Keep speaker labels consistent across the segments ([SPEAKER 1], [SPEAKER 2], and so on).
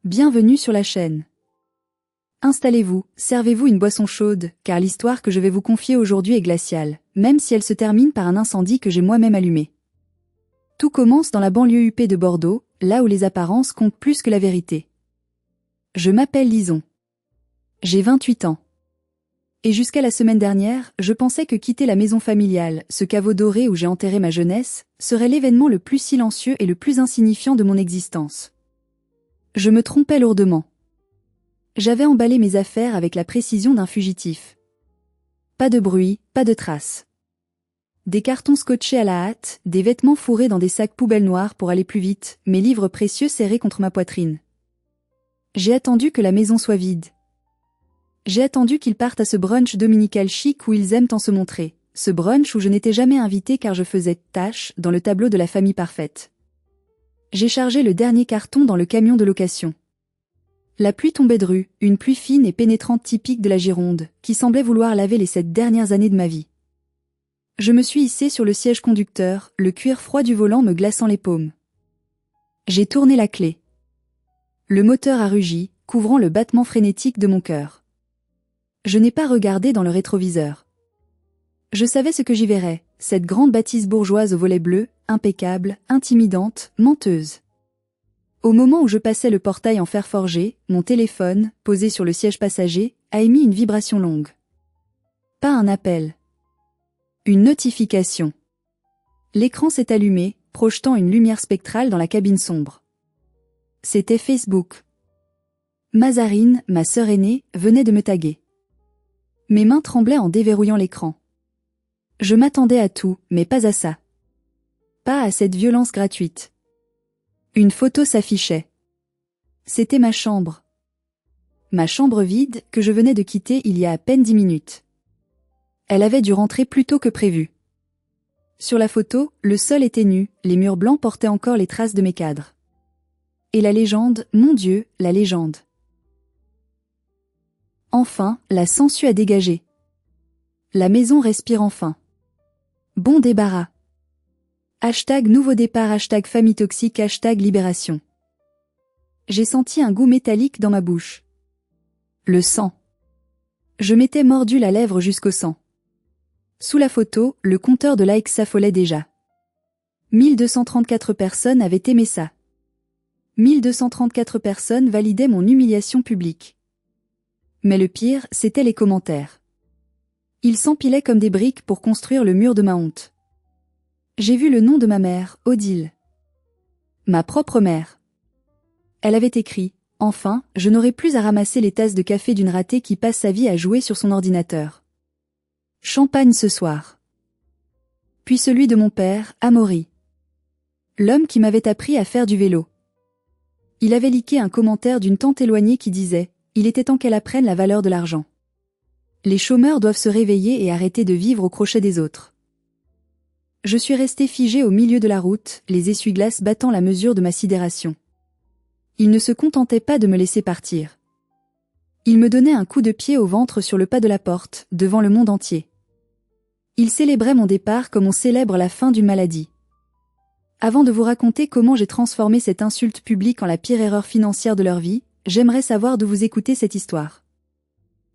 [SPEAKER 1] Bienvenue sur la chaîne. Installez-vous, servez-vous une boisson chaude, car l'histoire que je vais vous confier aujourd'hui est glaciale, même si elle se termine par un incendie que j'ai moi-même allumé. Tout commence dans la banlieue huppée de Bordeaux, là où les apparences comptent plus que la vérité. Je m'appelle Lison. J'ai 28 ans. Et jusqu'à la semaine dernière, je pensais que quitter la maison familiale, ce caveau doré où j'ai enterré ma jeunesse, serait l'événement le plus silencieux et le plus insignifiant de mon existence. Je me trompais lourdement. J'avais emballé mes affaires avec la précision d'un fugitif. Pas de bruit, pas de traces. Des cartons scotchés à la hâte, des vêtements fourrés dans des sacs poubelles noirs pour aller plus vite, mes livres précieux serrés contre ma poitrine. J'ai attendu que la maison soit vide. J'ai attendu qu'ils partent à ce brunch dominical chic où ils aiment tant se montrer, ce brunch où je n'étais jamais invitée car je faisais tâche dans le tableau de la famille parfaite. J'ai chargé le dernier carton dans le camion de location. La pluie tombait dru, une pluie fine et pénétrante typique de la Gironde, qui semblait vouloir laver les 7 dernières années de ma vie. Je me suis hissée sur le siège conducteur, le cuir froid du volant me glaçant les paumes. J'ai tourné la clé. Le moteur a rugi, couvrant le battement frénétique de mon cœur. Je n'ai pas regardé dans le rétroviseur. Je savais ce que j'y verrais, cette grande bâtisse bourgeoise aux volets bleus, impeccable, intimidante, menteuse. Au moment où je passais le portail en fer forgé, mon téléphone, posé sur le siège passager, a émis une vibration longue. Pas un appel. Une notification. L'écran s'est allumé, projetant une lumière spectrale dans la cabine sombre. C'était Facebook. Mazarine, ma sœur aînée, venait de me taguer. Mes mains tremblaient en déverrouillant l'écran. Je m'attendais à tout, mais pas à ça. Pas à cette violence gratuite. Une photo s'affichait. C'était ma chambre. Ma chambre vide, que je venais de quitter il y a à peine 10 minutes. Elle avait dû rentrer plus tôt que prévu. Sur la photo, le sol était nu, les murs blancs portaient encore les traces de mes cadres. Et la légende, mon Dieu, la légende. Enfin, la sangsue a dégagé. La maison respire enfin. Bon débarras. Hashtag nouveau départ, hashtag famille toxique, hashtag libération. J'ai senti un goût métallique dans ma bouche. Le sang. Je m'étais mordu la lèvre jusqu'au sang. Sous la photo, le compteur de likes s'affolait déjà. 1234 personnes avaient aimé ça. 1234 personnes validaient mon humiliation publique. Mais le pire, c'était les commentaires. Ils s'empilaient comme des briques pour construire le mur de ma honte. J'ai vu le nom de ma mère, Odile. Ma propre mère. Elle avait écrit « Enfin, je n'aurai plus à ramasser les tasses de café d'une ratée qui passe sa vie à jouer sur son ordinateur. Champagne ce soir. » Puis celui de mon père, Amaury. L'homme qui m'avait appris à faire du vélo. Il avait liké un commentaire d'une tante éloignée qui disait « Il était temps qu'elle apprenne la valeur de l'argent. Les chômeurs doivent se réveiller et arrêter de vivre au crochet des autres. » Je suis restée figée au milieu de la route, les essuie-glaces battant la mesure de ma sidération. Il ne se contentait pas de me laisser partir. Il me donnait un coup de pied au ventre sur le pas de la porte, devant le monde entier. Il célébrait mon départ comme on célèbre la fin d'une maladie. Avant de vous raconter comment j'ai transformé cette insulte publique en la pire erreur financière de leur vie, j'aimerais savoir d'où vous écoutez cette histoire.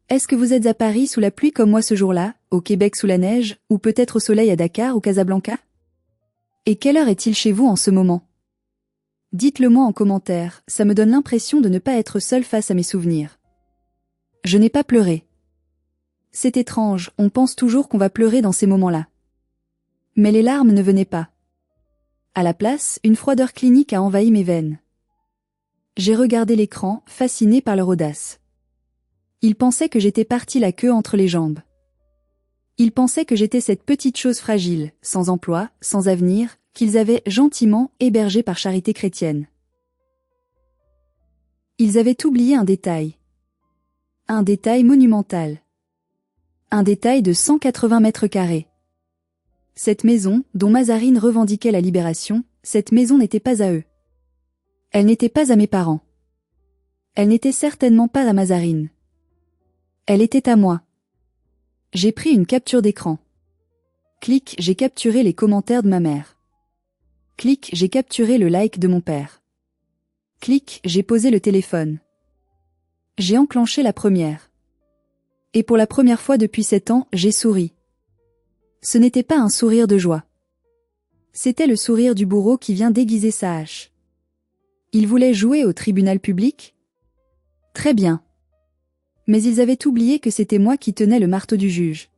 [SPEAKER 1] Est-ce que vous êtes à Paris sous la pluie comme moi ce jour-là, au Québec sous la neige, ou peut-être au soleil à Dakar ou Casablanca? Et quelle heure est-il chez vous en ce moment? Dites-le moi en commentaire, ça me donne l'impression de ne pas être seule face à mes souvenirs. Je n'ai pas pleuré. C'est étrange, on pense toujours qu'on va pleurer dans ces moments-là. Mais les larmes ne venaient pas. À la place, une froideur clinique a envahi mes veines. J'ai regardé l'écran, fasciné par leur audace. Ils pensaient que j'étais partie la queue entre les jambes. Ils pensaient que j'étais cette petite chose fragile, sans emploi, sans avenir, qu'ils avaient gentiment hébergée par charité chrétienne. Ils avaient oublié un détail. Un détail monumental. Un détail de 180 mètres carrés. Cette maison, dont Mazarine revendiquait la libération, cette maison n'était pas à eux. Elle n'était pas à mes parents. Elle n'était certainement pas à Mazarine. Elle était à moi. J'ai pris une capture d'écran. Clic, j'ai capturé les commentaires de ma mère. Clic, j'ai capturé le like de mon père. Clic, j'ai posé le téléphone. J'ai enclenché la première. Et pour la première fois depuis 7 ans, j'ai souri. Ce n'était pas un sourire de joie. C'était le sourire du bourreau qui vient déguiser sa hache. Il voulait jouer au tribunal public? Très bien. Mais ils avaient oublié que c'était moi qui tenais le marteau du juge.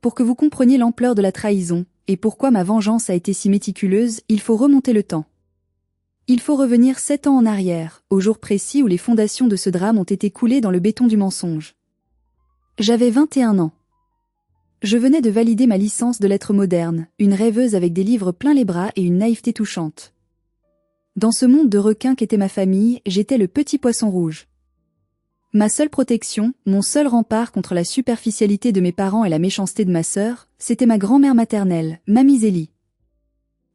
[SPEAKER 1] Pour que vous compreniez l'ampleur de la trahison, et pourquoi ma vengeance a été si méticuleuse, il faut remonter le temps. Il faut revenir 7 ans en arrière, au jour précis où les fondations de ce drame ont été coulées dans le béton du mensonge. J'avais 21 ans. Je venais de valider ma licence de lettres modernes, une rêveuse avec des livres plein les bras et une naïveté touchante. Dans ce monde de requins qu'était ma famille, j'étais le petit poisson rouge. Ma seule protection, mon seul rempart contre la superficialité de mes parents et la méchanceté de ma sœur, c'était ma grand-mère maternelle, Mamie Zélie.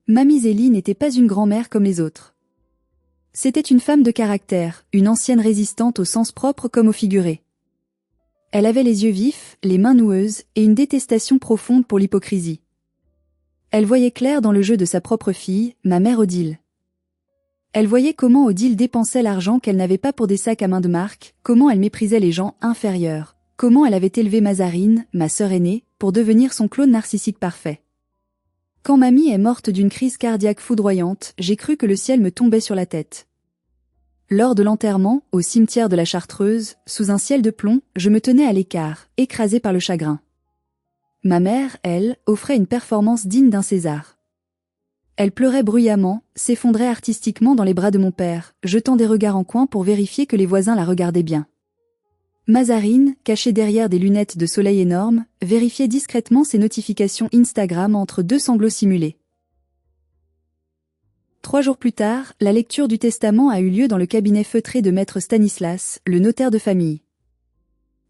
[SPEAKER 1] Mamie Zélie n'était pas une grand-mère comme les autres. C'était une femme de caractère, une ancienne résistante au sens propre comme au figuré. Elle avait les yeux vifs, les mains noueuses, et une détestation profonde pour l'hypocrisie. Elle voyait clair dans le jeu de sa propre fille, ma mère Odile. Elle voyait comment Odile dépensait l'argent qu'elle n'avait pas pour des sacs à main de marque, comment elle méprisait les gens inférieurs, comment elle avait élevé Mazarine, ma sœur aînée, pour devenir son clone narcissique parfait. Quand mamie est morte d'une crise cardiaque foudroyante, j'ai cru que le ciel me tombait sur la tête. Lors de l'enterrement, au cimetière de la Chartreuse, sous un ciel de plomb, je me tenais à l'écart, écrasée par le chagrin. Ma mère, elle, offrait une performance digne d'un César. Elle pleurait bruyamment, s'effondrait artistiquement dans les bras de mon père, jetant des regards en coin pour vérifier que les voisins la regardaient bien. Mazarine, cachée derrière des lunettes de soleil énormes, vérifiait discrètement ses notifications Instagram entre 2 sanglots simulés. 3 jours plus tard, la lecture du testament a eu lieu dans le cabinet feutré de maître Stanislas, le notaire de famille.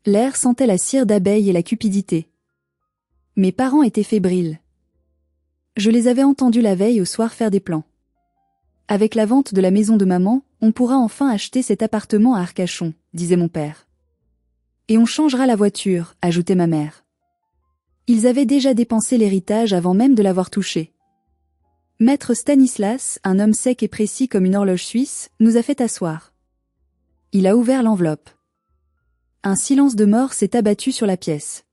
[SPEAKER 1] L'air sentait la cire d'abeille et la cupidité. Mes parents étaient fébriles. Je les avais entendus la veille au soir faire des plans. Avec la vente de la maison de maman, on pourra enfin acheter cet appartement à Arcachon, disait mon père. Et on changera la voiture, ajoutait ma mère. Ils avaient déjà dépensé l'héritage avant même de l'avoir touché. Maître Stanislas, un homme sec et précis comme une horloge suisse, nous a fait asseoir. Il a ouvert l'enveloppe. Un silence de mort s'est abattu sur la pièce.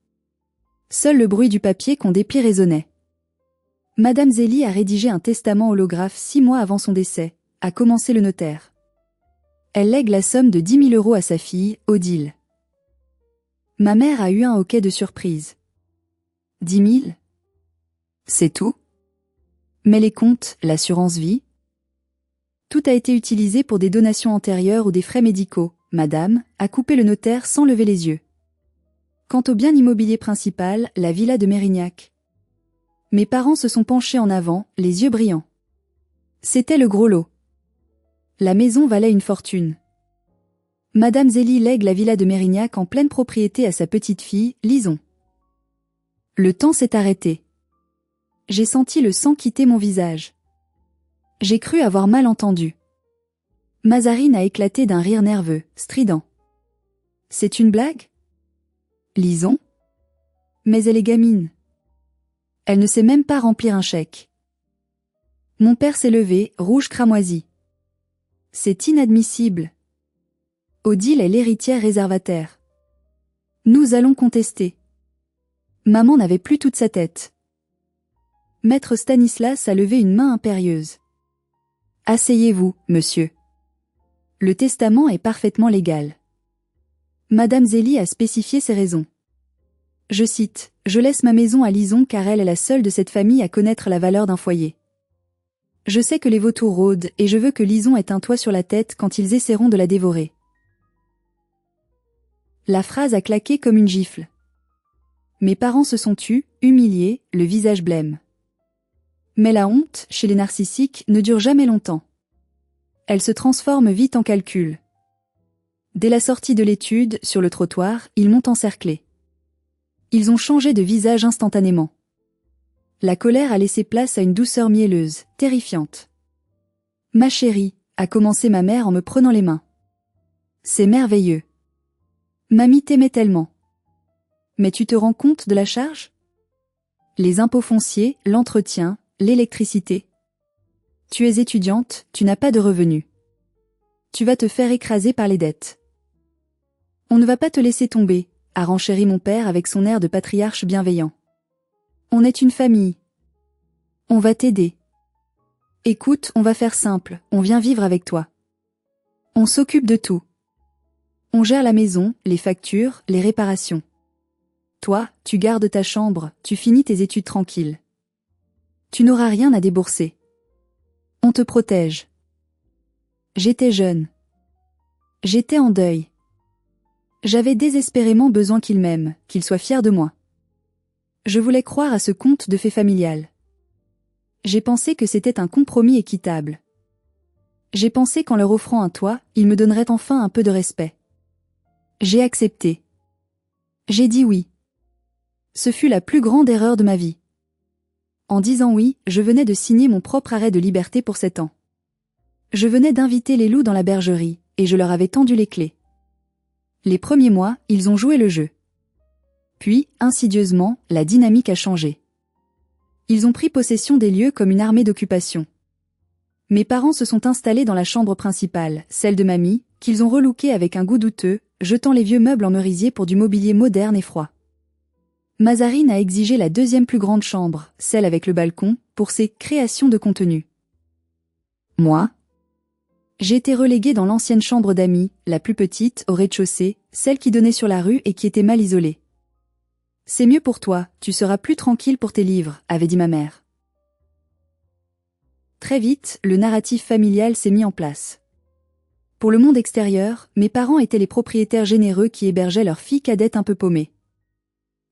[SPEAKER 1] Seul le bruit du papier qu'on déplie résonnait. Madame Zélie a rédigé un testament holographe 6 mois avant son décès, a commencé le notaire. Elle lègue la somme de 10 000 € à sa fille, Odile. Ma mère a eu un hoquet de surprise. 10 000 ? C'est tout ? Mais les comptes, l'assurance vie ? Tout a été utilisé pour des donations antérieures ou des frais médicaux, madame, a coupé le notaire sans lever les yeux. Quant au bien immobilier principal, la villa de Mérignac. Mes parents se sont penchés en avant, les yeux brillants. C'était le gros lot. La maison valait une fortune. Madame Zélie lègue la villa de Mérignac en pleine propriété à sa petite-fille, Lison. Le temps s'est arrêté. J'ai senti le sang quitter mon visage. J'ai cru avoir mal entendu. Mazarine a éclaté d'un rire nerveux, strident. C'est une blague ? Lison ? Mais elle est gamine. Elle ne sait même pas remplir un chèque. Mon père s'est levé, rouge cramoisi. C'est inadmissible. Odile est l'héritière réservataire. Nous allons contester. Maman n'avait plus toute sa tête. Maître Stanislas a levé une main impérieuse. Asseyez-vous, monsieur. Le testament est parfaitement légal. Madame Zélie a spécifié ses raisons. Je cite, « Je laisse ma maison à Lison car elle est la seule de cette famille à connaître la valeur d'un foyer. Je sais que les vautours rôdent et je veux que Lison ait un toit sur la tête quand ils essaieront de la dévorer. » La phrase a claqué comme une gifle. Mes parents se sont tus, humiliés, le visage blême. Mais la honte, chez les narcissiques, ne dure jamais longtemps. Elle se transforme vite en calcul. Dès la sortie de l'étude, sur le trottoir, ils m'ont encerclé. Ils ont changé de visage instantanément. La colère a laissé place à une douceur mielleuse, terrifiante. « Ma chérie », a commencé ma mère en me prenant les mains. « C'est merveilleux. Mamie t'aimait tellement. Mais tu te rends compte de la charge ? Les impôts fonciers, l'entretien, l'électricité. Tu es étudiante, tu n'as pas de revenus. tu vas te faire écraser par les dettes. On ne va pas te laisser tomber, a renchéri mon père avec son air de patriarche bienveillant. On est une famille. On va t'aider. Écoute, on va faire simple, on vient vivre avec toi. On s'occupe de tout. On gère la maison, les factures, les réparations. Toi, tu gardes ta chambre, tu finis tes études tranquilles. Tu n'auras rien à débourser. On te protège. J'étais jeune. J'étais en deuil. J'avais désespérément besoin qu'il m'aime, qu'il soit fier de moi. Je voulais croire à ce conte de fées familial. J'ai pensé que c'était un compromis équitable. J'ai pensé qu'en leur offrant un toit, ils me donneraient enfin un peu de respect. J'ai accepté. J'ai dit oui. Ce fut la plus grande erreur de ma vie. En disant oui, je venais de signer mon propre arrêt de liberté pour 7 ans. Je venais d'inviter les loups dans la bergerie, et je leur avais tendu les clés. Les premiers mois, ils ont joué le jeu. Puis, insidieusement, la dynamique a changé. Ils ont pris possession des lieux comme une armée d'occupation. Mes parents se sont installés dans la chambre principale, celle de mamie, qu'ils ont relookée avec un goût douteux, jetant les vieux meubles en merisier pour du mobilier moderne et froid. Mazarine a exigé la deuxième plus grande chambre, celle avec le balcon, pour ses créations de contenu. Moi, j'ai été reléguée dans l'ancienne chambre d'amis, la plus petite, au rez-de-chaussée, celle qui donnait sur la rue et qui était mal isolée. C'est mieux pour toi, tu seras plus tranquille pour tes livres, avait dit ma mère. Très vite, le narratif familial s'est mis en place. Pour le monde extérieur, mes parents étaient les propriétaires généreux qui hébergeaient leur fille cadette un peu paumée.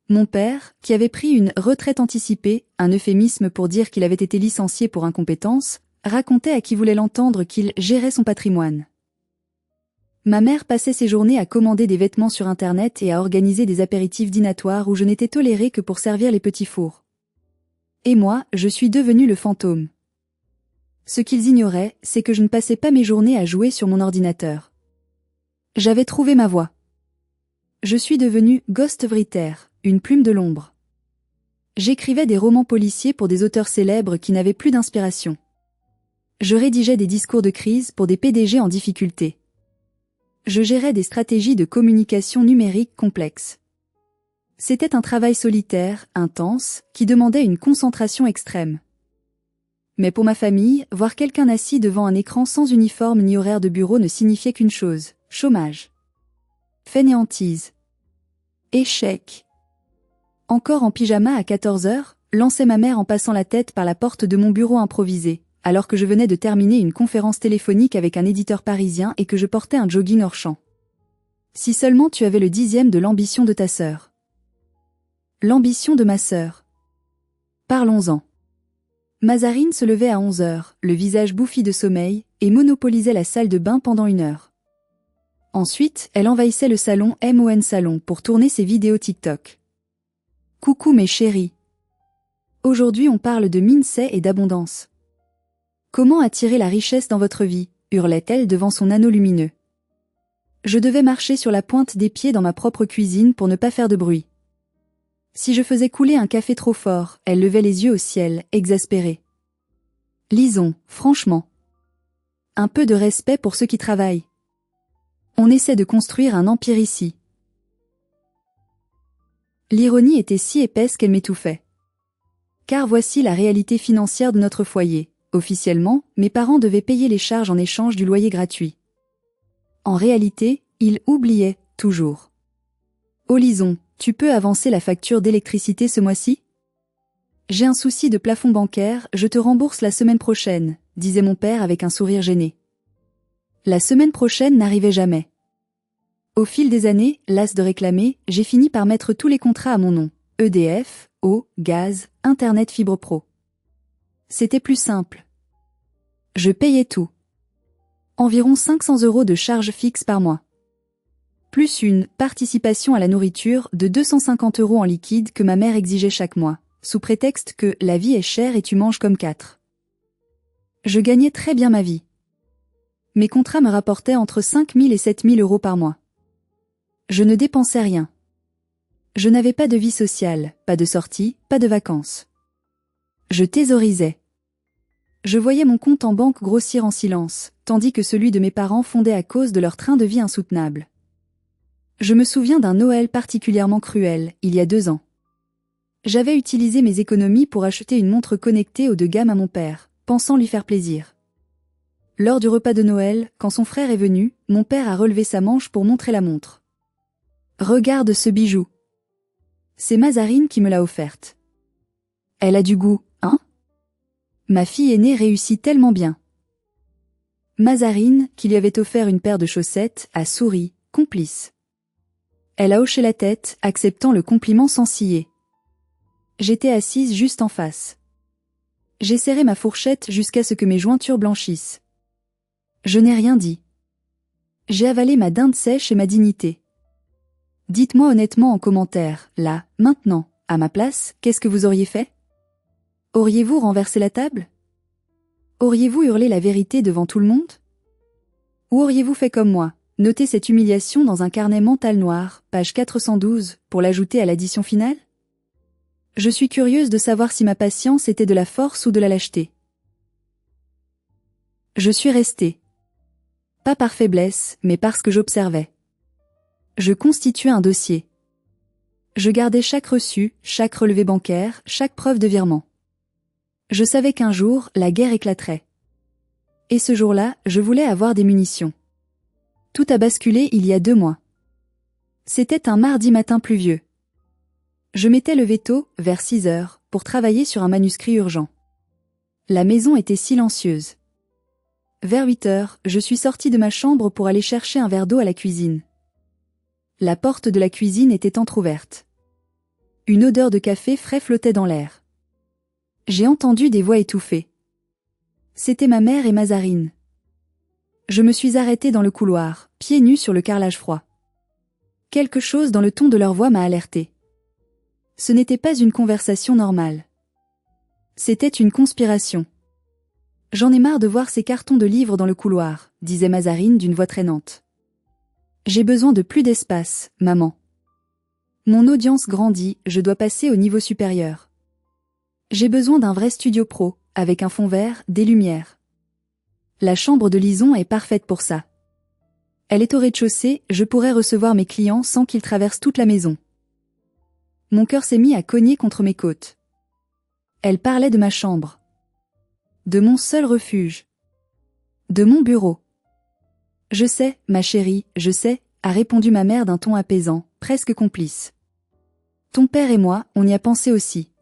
[SPEAKER 1] Mon père, qui avait pris une retraite anticipée, un euphémisme pour dire qu'il avait été licencié pour incompétence, racontait à qui voulait l'entendre qu'il gérait son patrimoine. Ma mère passait ses journées à commander des vêtements sur Internet et à organiser des apéritifs dînatoires où je n'étais tolérée que pour servir les petits fours. Et moi, je suis devenue le fantôme. Ce qu'ils ignoraient, c'est que je ne passais pas mes journées à jouer sur mon ordinateur. J'avais trouvé ma voie. Je suis devenue ghostwriter, une plume de l'ombre. J'écrivais des romans policiers pour des auteurs célèbres qui n'avaient plus d'inspiration. Je rédigeais des discours de crise pour des PDG en difficulté. Je gérais des stratégies de communication numérique complexes. C'était un travail solitaire, intense, qui demandait une concentration extrême. Mais pour ma famille, voir quelqu'un assis devant un écran sans uniforme ni horaire de bureau ne signifiait qu'une chose, chômage. Fainéantise. Échec. Encore en pyjama à 14 heures, lançait ma mère en passant la tête par la porte de mon bureau improvisé, alors que je venais de terminer une conférence téléphonique avec un éditeur parisien et que je portais un jogging hors champ. Si seulement tu avais le 10e de l'ambition de ta sœur. L'ambition de ma sœur. Parlons-en. Mazarine se levait à 11 heures, le visage bouffi de sommeil, et monopolisait la salle de bain pendant 1 heure. Ensuite, elle envahissait le salon MON Salon pour tourner ses vidéos TikTok. Coucou mes chéris. Aujourd'hui on parle de mindset et d'abondance. Comment attirer la richesse dans votre vie, hurlait-elle devant son anneau lumineux. Je devais marcher sur la pointe des pieds dans ma propre cuisine pour ne pas faire de bruit. Si je faisais couler un café trop fort, elle levait les yeux au ciel, exaspérée. Lisons, franchement. Un peu de respect pour ceux qui travaillent. On essaie de construire un empire ici. L'ironie était si épaisse qu'elle m'étouffait. Car voici la réalité financière de notre foyer. Officiellement, mes parents devaient payer les charges en échange du loyer gratuit. En réalité, ils oubliaient, toujours. Oh Lison, tu peux avancer la facture d'électricité ce mois-ci ? J'ai un souci de plafond bancaire, je te rembourse la semaine prochaine, disait mon père avec un sourire gêné. La semaine prochaine n'arrivait jamais. Au fil des années, las de réclamer, j'ai fini par mettre tous les contrats à mon nom. EDF, eau, gaz, Internet fibre pro. C'était plus simple. Je payais tout. Environ 500 € de charges fixes par mois. Plus une participation à la nourriture de 250 € en liquide que ma mère exigeait chaque mois, sous prétexte que la vie est chère et tu manges comme 4. Je gagnais très bien ma vie. Mes contrats me rapportaient entre 5 000 et 7 000 € par mois. Je ne dépensais rien. Je n'avais pas de vie sociale, pas de sortie, pas de vacances. Je thésaurisais. Je voyais mon compte en banque grossir en silence, tandis que celui de mes parents fondait à cause de leur train de vie insoutenable. Je me souviens d'un Noël particulièrement cruel, il y a 2 ans. J'avais utilisé mes économies pour acheter une montre connectée haut de gamme à mon père, pensant lui faire plaisir. Lors du repas de Noël, quand son frère est venu, mon père a relevé sa manche pour montrer la montre. Regarde ce bijou. C'est Mazarine qui me l'a offerte. Elle a du goût, hein? Ma fille aînée réussit tellement bien. Mazarine, qui lui avait offert une paire de chaussettes, a souri, complice. Elle a hoché la tête, acceptant le compliment sans ciller. J'étais assise juste en face. J'ai serré ma fourchette jusqu'à ce que mes jointures blanchissent. Je n'ai rien dit. J'ai avalé ma dinde sèche et ma dignité. Dites-moi honnêtement en commentaire, là, maintenant, à ma place, qu'est-ce que vous auriez fait? Auriez-vous renversé la table? Auriez-vous hurlé la vérité devant tout le monde? Ou auriez-vous fait comme moi, noté cette humiliation dans un carnet mental noir, page 412, pour l'ajouter à l'addition finale? Je suis curieuse de savoir si ma patience était de la force ou de la lâcheté. Je suis restée. Pas par faiblesse, mais parce que j'observais. Je constituais un dossier. Je gardais chaque reçu, chaque relevé bancaire, chaque preuve de virement. Je savais qu'un jour, la guerre éclaterait. Et ce jour-là, je voulais avoir des munitions. Tout a basculé il y a 2 mois. C'était un mardi matin pluvieux. Je m'étais levée tôt, vers 6 heures, pour travailler sur un manuscrit urgent. La maison était silencieuse. Vers 8 heures, je suis sortie de ma chambre pour aller chercher un verre d'eau à la cuisine. La porte de la cuisine était entr'ouverte. Une odeur de café frais flottait dans l'air. J'ai entendu des voix étouffées. C'était ma mère et Mazarine. Je me suis arrêtée dans le couloir, pieds nus sur le carrelage froid. Quelque chose dans le ton de leur voix m'a alertée. Ce n'était pas une conversation normale. C'était une conspiration. J'en ai marre de voir ces cartons de livres dans le couloir, disait Mazarine d'une voix traînante. J'ai besoin de plus d'espace, maman. Mon audience grandit, je dois passer au niveau supérieur. J'ai besoin d'un vrai studio pro, avec un fond vert, des lumières. La chambre de Lison est parfaite pour ça. Elle est au rez-de-chaussée, je pourrais recevoir mes clients sans qu'ils traversent toute la maison. Mon cœur s'est mis à cogner contre mes côtes. Elle parlait de ma chambre. De mon seul refuge. De mon bureau. Je sais, ma chérie, je sais, a répondu ma mère d'un ton apaisant, presque complice. Ton père et moi, on y a pensé aussi.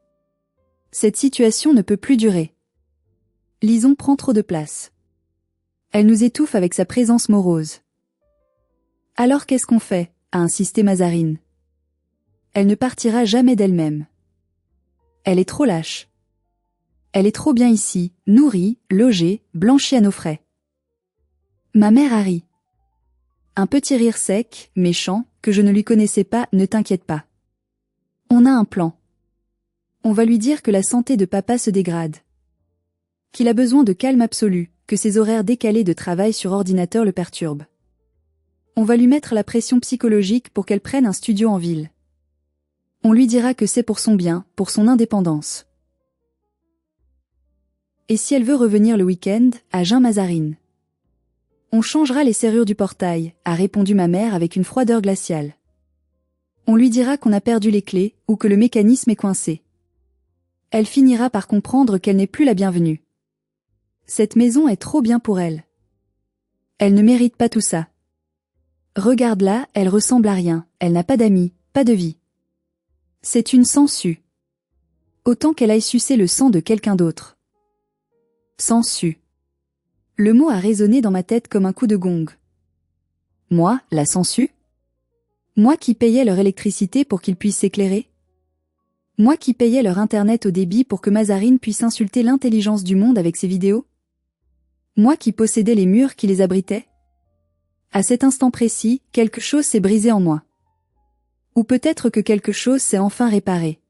[SPEAKER 1] Cette situation ne peut plus durer. Lison prend trop de place. Elle nous étouffe avec sa présence morose. Alors qu'est-ce qu'on fait, a insisté Mazarine. Elle ne partira jamais d'elle-même. Elle est trop lâche. Elle est trop bien ici, nourrie, logée, blanchie à nos frais. Ma mère a ri. Un petit rire sec, méchant, que je ne lui connaissais pas, ne t'inquiète pas. On a un plan. On va lui dire que la santé de papa se dégrade. Qu'il a besoin de calme absolu, que ses horaires décalés de travail sur ordinateur le perturbent. On va lui mettre la pression psychologique pour qu'elle prenne un studio en ville. On lui dira que c'est pour son bien, pour son indépendance. Et si elle veut revenir le week-end, à Jean-Mazarine. On changera les serrures du portail, a répondu ma mère avec une froideur glaciale. On lui dira qu'on a perdu les clés, ou que le mécanisme est coincé. Elle finira par comprendre qu'elle n'est plus la bienvenue. Cette maison est trop bien pour elle. Elle ne mérite pas tout ça. Regarde-la, elle ressemble à rien, elle n'a pas d'amis, pas de vie. C'est une sangsue. Autant qu'elle aille sucer le sang de quelqu'un d'autre. Sangsue. Le mot a résonné dans ma tête comme un coup de gong. Moi, la sangsue? Moi qui payais leur électricité pour qu'ils puissent s'éclairer? Moi qui payais leur internet au débit pour que Mazarine puisse insulter l'intelligence du monde avec ses vidéos? Moi qui possédais les murs qui les abritaient? À cet instant précis, quelque chose s'est brisé en moi. Ou peut-être que quelque chose s'est enfin réparé.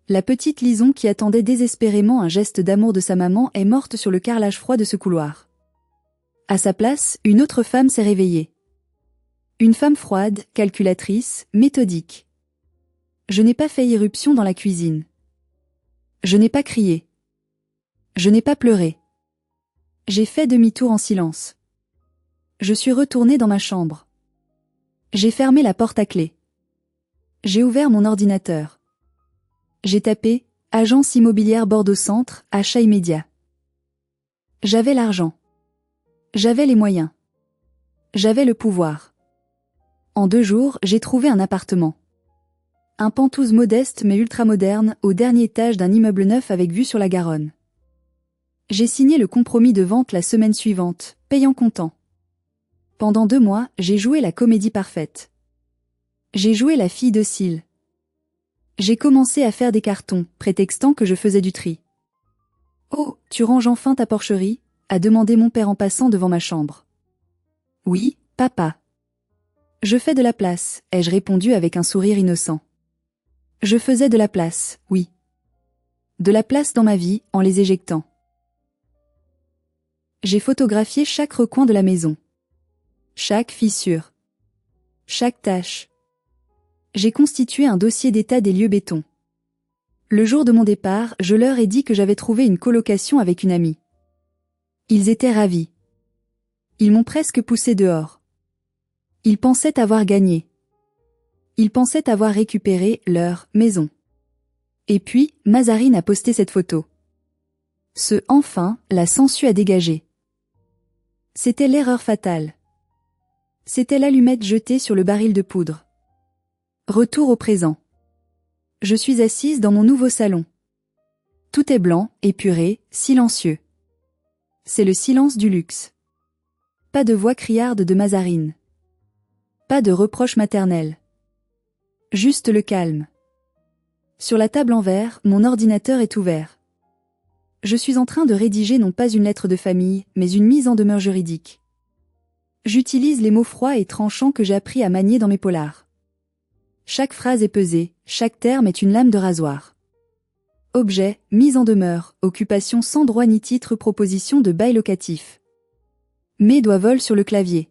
[SPEAKER 1] La petite Lison qui attendait désespérément un geste d'amour de sa maman est morte sur le carrelage froid de ce couloir. À sa place, une autre femme s'est réveillée. Une femme froide, calculatrice, méthodique. Je n'ai pas fait irruption dans la cuisine. Je n'ai pas crié. Je n'ai pas pleuré. J'ai fait demi-tour en silence. Je suis retournée dans ma chambre. J'ai fermé la porte à clé. J'ai ouvert mon ordinateur. J'ai tapé « Agence immobilière Bordeaux Centre, achat immédiat ». J'avais l'argent. J'avais les moyens. J'avais le pouvoir. En 2 jours, j'ai trouvé un appartement. Un penthouse modeste mais ultramoderne, au dernier étage d'un immeuble neuf avec vue sur la Garonne. J'ai signé le compromis de vente la semaine suivante, payant comptant. Pendant 2 mois, j'ai joué la comédie parfaite. J'ai joué la fille docile. J'ai commencé à faire des cartons, prétextant que je faisais du tri. « Oh, tu ranges enfin ta porcherie ?» a demandé mon père en passant devant ma chambre. « Oui, papa. »« Je fais de la place », ai-je répondu avec un sourire innocent. Je faisais de la place, oui. De la place dans ma vie, en les éjectant. J'ai photographié chaque recoin de la maison. Chaque fissure. Chaque tache. J'ai constitué un dossier d'état des lieux béton. Le jour de mon départ, je leur ai dit que j'avais trouvé une colocation avec une amie. Ils étaient ravis. Ils m'ont presque poussé dehors. Ils pensaient avoir gagné. Ils pensaient avoir récupéré leur maison. Et puis, Mazarine a posté cette photo. Ce « enfin » l'a sensu à dégager. C'était l'erreur fatale. C'était l'allumette jetée sur le baril de poudre. Retour au présent. Je suis assise dans mon nouveau salon. Tout est blanc, épuré, silencieux. C'est le silence du luxe. Pas de voix criarde de Mazarine. Pas de reproches maternels. Juste le calme. Sur la table en verre, mon ordinateur est ouvert. Je suis en train de rédiger non pas une lettre de famille, mais une mise en demeure juridique. J'utilise les mots froids et tranchants que j'ai appris à manier dans mes polars. Chaque phrase est pesée, chaque terme est une lame de rasoir. Objet, mise en demeure, occupation sans droit ni titre, proposition de bail locatif. Mes doigts volent sur le clavier.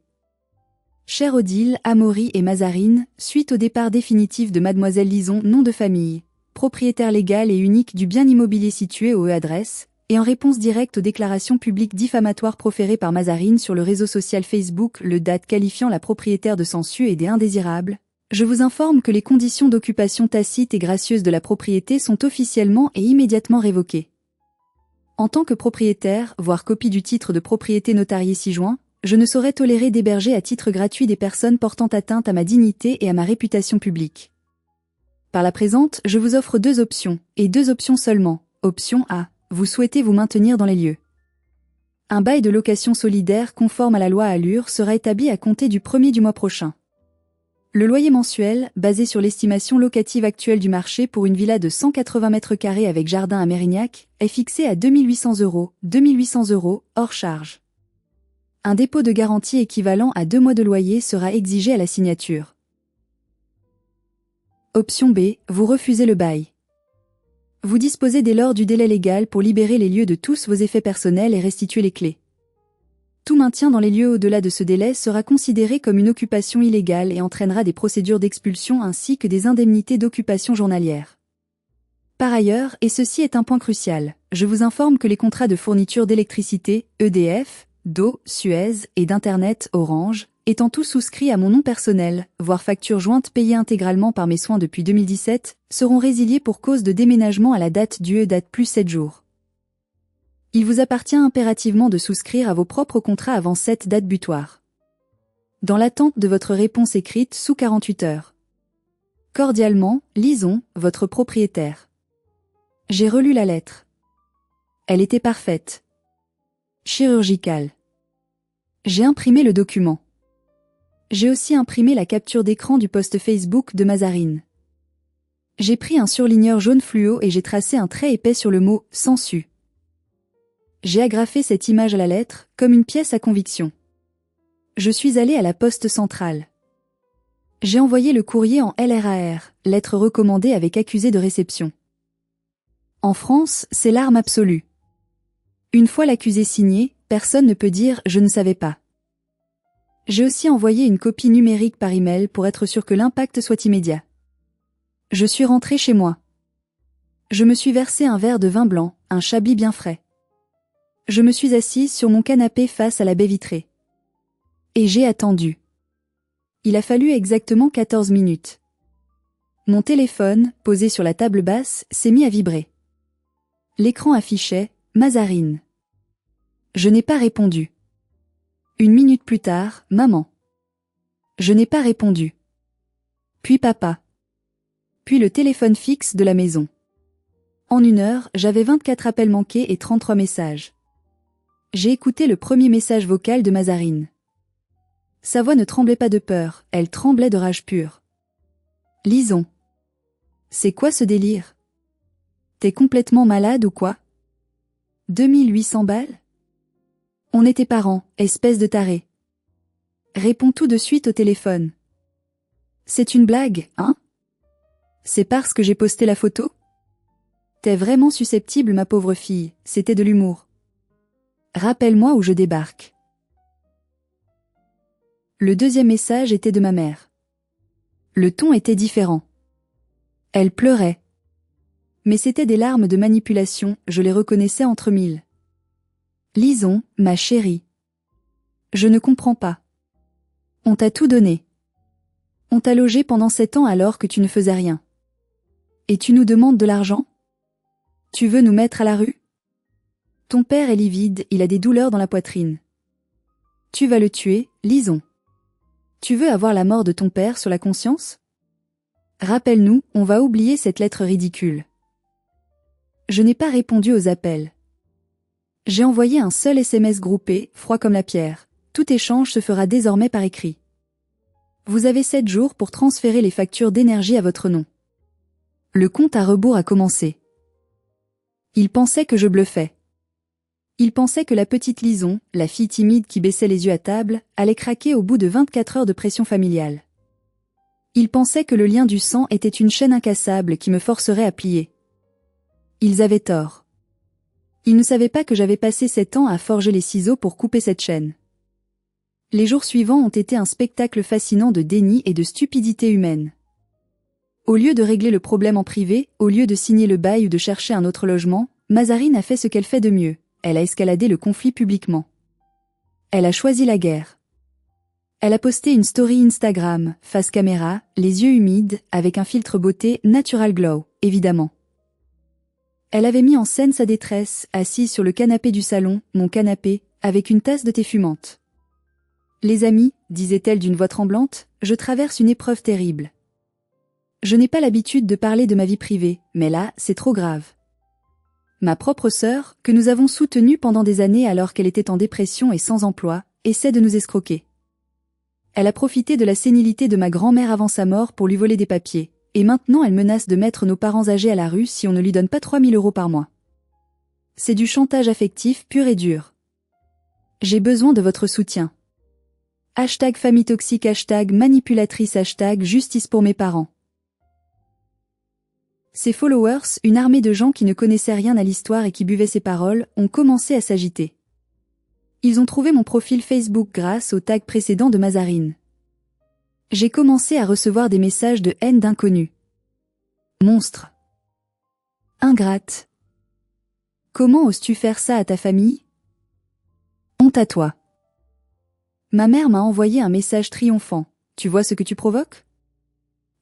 [SPEAKER 1] Cher Odile, Amaury et Mazarine, suite au départ définitif de Mademoiselle Lison, nom de famille, propriétaire légal et unique du bien immobilier situé au E-adresse, et en réponse directe aux déclarations publiques diffamatoires proférées par Mazarine sur le réseau social Facebook, le date qualifiant la propriétaire de sensu et des indésirables, je vous informe que les conditions d'occupation tacite et gracieuse de la propriété sont officiellement et immédiatement révoquées. En tant que propriétaire, voire copie du titre de propriété notarié ci-joint, je ne saurais tolérer d'héberger à titre gratuit des personnes portant atteinte à ma dignité et à ma réputation publique. Par la présente, je vous offre 2 options, et 2 options seulement. Option A. Vous souhaitez vous maintenir dans les lieux. Un bail de location solidaire conforme à la loi Allure sera établi à compter du 1er du mois prochain. Le loyer mensuel, basé sur l'estimation locative actuelle du marché pour une villa de 180 mètres carrés avec jardin à Mérignac, est fixé à 2 800 €, 2 800 €, hors charge. Un dépôt de garantie équivalent à 2 mois de loyer sera exigé à la signature. Option B, vous refusez le bail. Vous disposez dès lors du délai légal pour libérer les lieux de tous vos effets personnels et restituer les clés. Tout maintien dans les lieux au-delà de ce délai sera considéré comme une occupation illégale et entraînera des procédures d'expulsion ainsi que des indemnités d'occupation journalière. Par ailleurs, et ceci est un point crucial, je vous informe que les contrats de fourniture d'électricité, EDF, d'eau, Suez et d'Internet, Orange, étant tous souscrits à mon nom personnel, voire facture jointe payée intégralement par mes soins depuis 2017, seront résiliés pour cause de déménagement à la date du date plus 7 jours. Il vous appartient impérativement de souscrire à vos propres contrats avant cette date butoir. Dans l'attente de votre réponse écrite sous 48 heures. Cordialement, Lison, votre propriétaire. J'ai relu la lettre. Elle était parfaite. Chirurgicale. J'ai imprimé le document. J'ai aussi imprimé la capture d'écran du post Facebook de Mazarine. J'ai pris un surligneur jaune fluo et j'ai tracé un trait épais sur le mot « sensu ». J'ai agrafé cette image à la lettre, comme une pièce à conviction. Je suis allé à la poste centrale. J'ai envoyé le courrier en LRAR, lettre recommandée avec accusé de réception. En France, c'est l'arme absolue. Une fois l'accusé signé, personne ne peut dire « je ne savais pas ». J'ai aussi envoyé une copie numérique par email pour être sûr que l'impact soit immédiat. Je suis rentré chez moi. Je me suis versé un verre de vin blanc, un chablis bien frais. Je me suis assise sur mon canapé face à la baie vitrée. Et j'ai attendu. Il a fallu exactement 14 minutes. Mon téléphone, posé sur la table basse, s'est mis à vibrer. L'écran affichait « Mazarine ». Je n'ai pas répondu. 1 minute plus tard, « Maman ». Je n'ai pas répondu. Puis papa. Puis le téléphone fixe de la maison. En 1 heure, j'avais 24 appels manqués et 33 messages. J'ai écouté le premier message vocal de Mazarine. Sa voix ne tremblait pas de peur, elle tremblait de rage pure. Lison. C'est quoi ce délire? T'es complètement malade ou quoi? 2800 balles? On est tes parents, espèce de taré. Réponds tout de suite au téléphone. C'est une blague, hein? C'est parce que j'ai posté la photo? T'es vraiment susceptible, ma pauvre fille, c'était de l'humour. Rappelle-moi où je débarque. Le deuxième message était de ma mère. Le ton était différent. Elle pleurait. Mais c'était des larmes de manipulation, je les reconnaissais entre mille. Lison, ma chérie. Je ne comprends pas. On t'a tout donné. On t'a logé pendant 7 ans alors que tu ne faisais rien. Et tu nous demandes de l'argent? Tu veux nous mettre à la rue? Ton père est livide, il a des douleurs dans la poitrine. Tu vas le tuer, Lison. Tu veux avoir la mort de ton père sur la conscience? Rappelle-nous, on va oublier cette lettre ridicule. Je n'ai pas répondu aux appels. J'ai envoyé un seul SMS groupé, froid comme la pierre. Tout échange se fera désormais par écrit. Vous avez 7 jours pour transférer les factures d'énergie à votre nom. Le compte à rebours a commencé. Il pensait que je bluffais. Il pensait que la petite Lison, la fille timide qui baissait les yeux à table, allait craquer au bout de 24 heures de pression familiale. Il pensait que le lien du sang était une chaîne incassable qui me forcerait à plier. Ils avaient tort. Ils ne savaient pas que j'avais passé 7 ans à forger les ciseaux pour couper cette chaîne. Les jours suivants ont été un spectacle fascinant de déni et de stupidité humaine. Au lieu de régler le problème en privé, au lieu de signer le bail ou de chercher un autre logement, Mazarine a fait ce qu'elle fait de mieux, elle a escaladé le conflit publiquement. Elle a choisi la guerre. Elle a posté une story Instagram, face caméra, les yeux humides, avec un filtre beauté Natural Glow, évidemment. Elle avait mis en scène sa détresse, assise sur le canapé du salon, mon canapé, avec une tasse de thé fumante. Les amis, disait-elle d'une voix tremblante, je traverse une épreuve terrible. Je n'ai pas l'habitude de parler de ma vie privée, mais là, c'est trop grave. Ma propre sœur, que nous avons soutenue pendant des années alors qu'elle était en dépression et sans emploi, essaie de nous escroquer. Elle a profité de la sénilité de ma grand-mère avant sa mort pour lui voler des papiers. Et maintenant elle menace de mettre nos parents âgés à la rue si on ne lui donne pas 3 000 € par mois. C'est du chantage affectif pur et dur. J'ai besoin de votre soutien. #famille toxique, #manipulatrice, #justice pour mes parents. Ses followers, une armée de gens qui ne connaissaient rien à l'histoire et qui buvaient ses paroles, ont commencé à s'agiter. Ils ont trouvé mon profil Facebook grâce au tag précédent de Mazarine. J'ai commencé à recevoir des messages de haine d'inconnus. Monstre. Ingrate. Comment oses-tu faire ça à ta famille? Honte à toi. Ma mère m'a envoyé un message triomphant. Tu vois ce que tu provoques?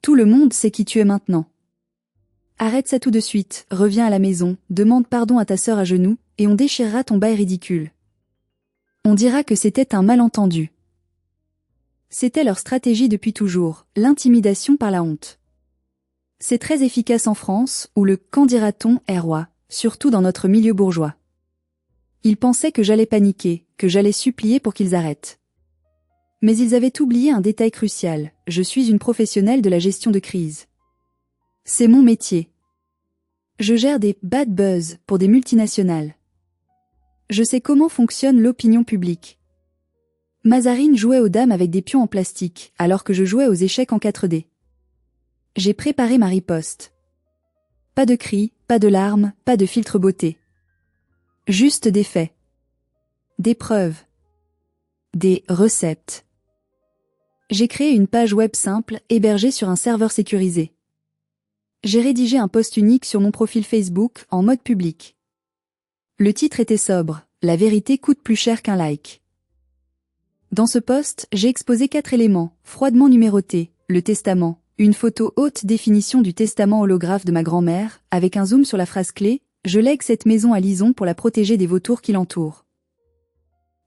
[SPEAKER 1] Tout le monde sait qui tu es maintenant. Arrête ça tout de suite, reviens à la maison, demande pardon à ta sœur à genoux, et on déchirera ton bail ridicule. On dira que c'était un malentendu. C'était leur stratégie depuis toujours, l'intimidation par la honte. C'est très efficace en France, où le « qu'en dira-t-on » est roi, surtout dans notre milieu bourgeois. Ils pensaient que j'allais paniquer, que j'allais supplier pour qu'ils arrêtent. Mais ils avaient oublié un détail crucial, je suis une professionnelle de la gestion de crise. C'est mon métier. Je gère des « bad buzz » pour des multinationales. Je sais comment fonctionne l'opinion publique. Mazarine jouait aux dames avec des pions en plastique, alors que je jouais aux échecs en 4D. J'ai préparé ma riposte. Pas de cris, pas de larmes, pas de filtre beauté. Juste des faits. Des preuves. Des recettes. J'ai créé une page web simple, hébergée sur un serveur sécurisé. J'ai rédigé un post unique sur mon profil Facebook, en mode public. Le titre était sobre, la vérité coûte plus cher qu'un like. Dans ce post, j'ai exposé 4 éléments, froidement numérotés, le testament, une photo haute définition du testament holographe de ma grand-mère, avec un zoom sur la phrase clé, je lègue cette maison à Lison pour la protéger des vautours qui l'entourent.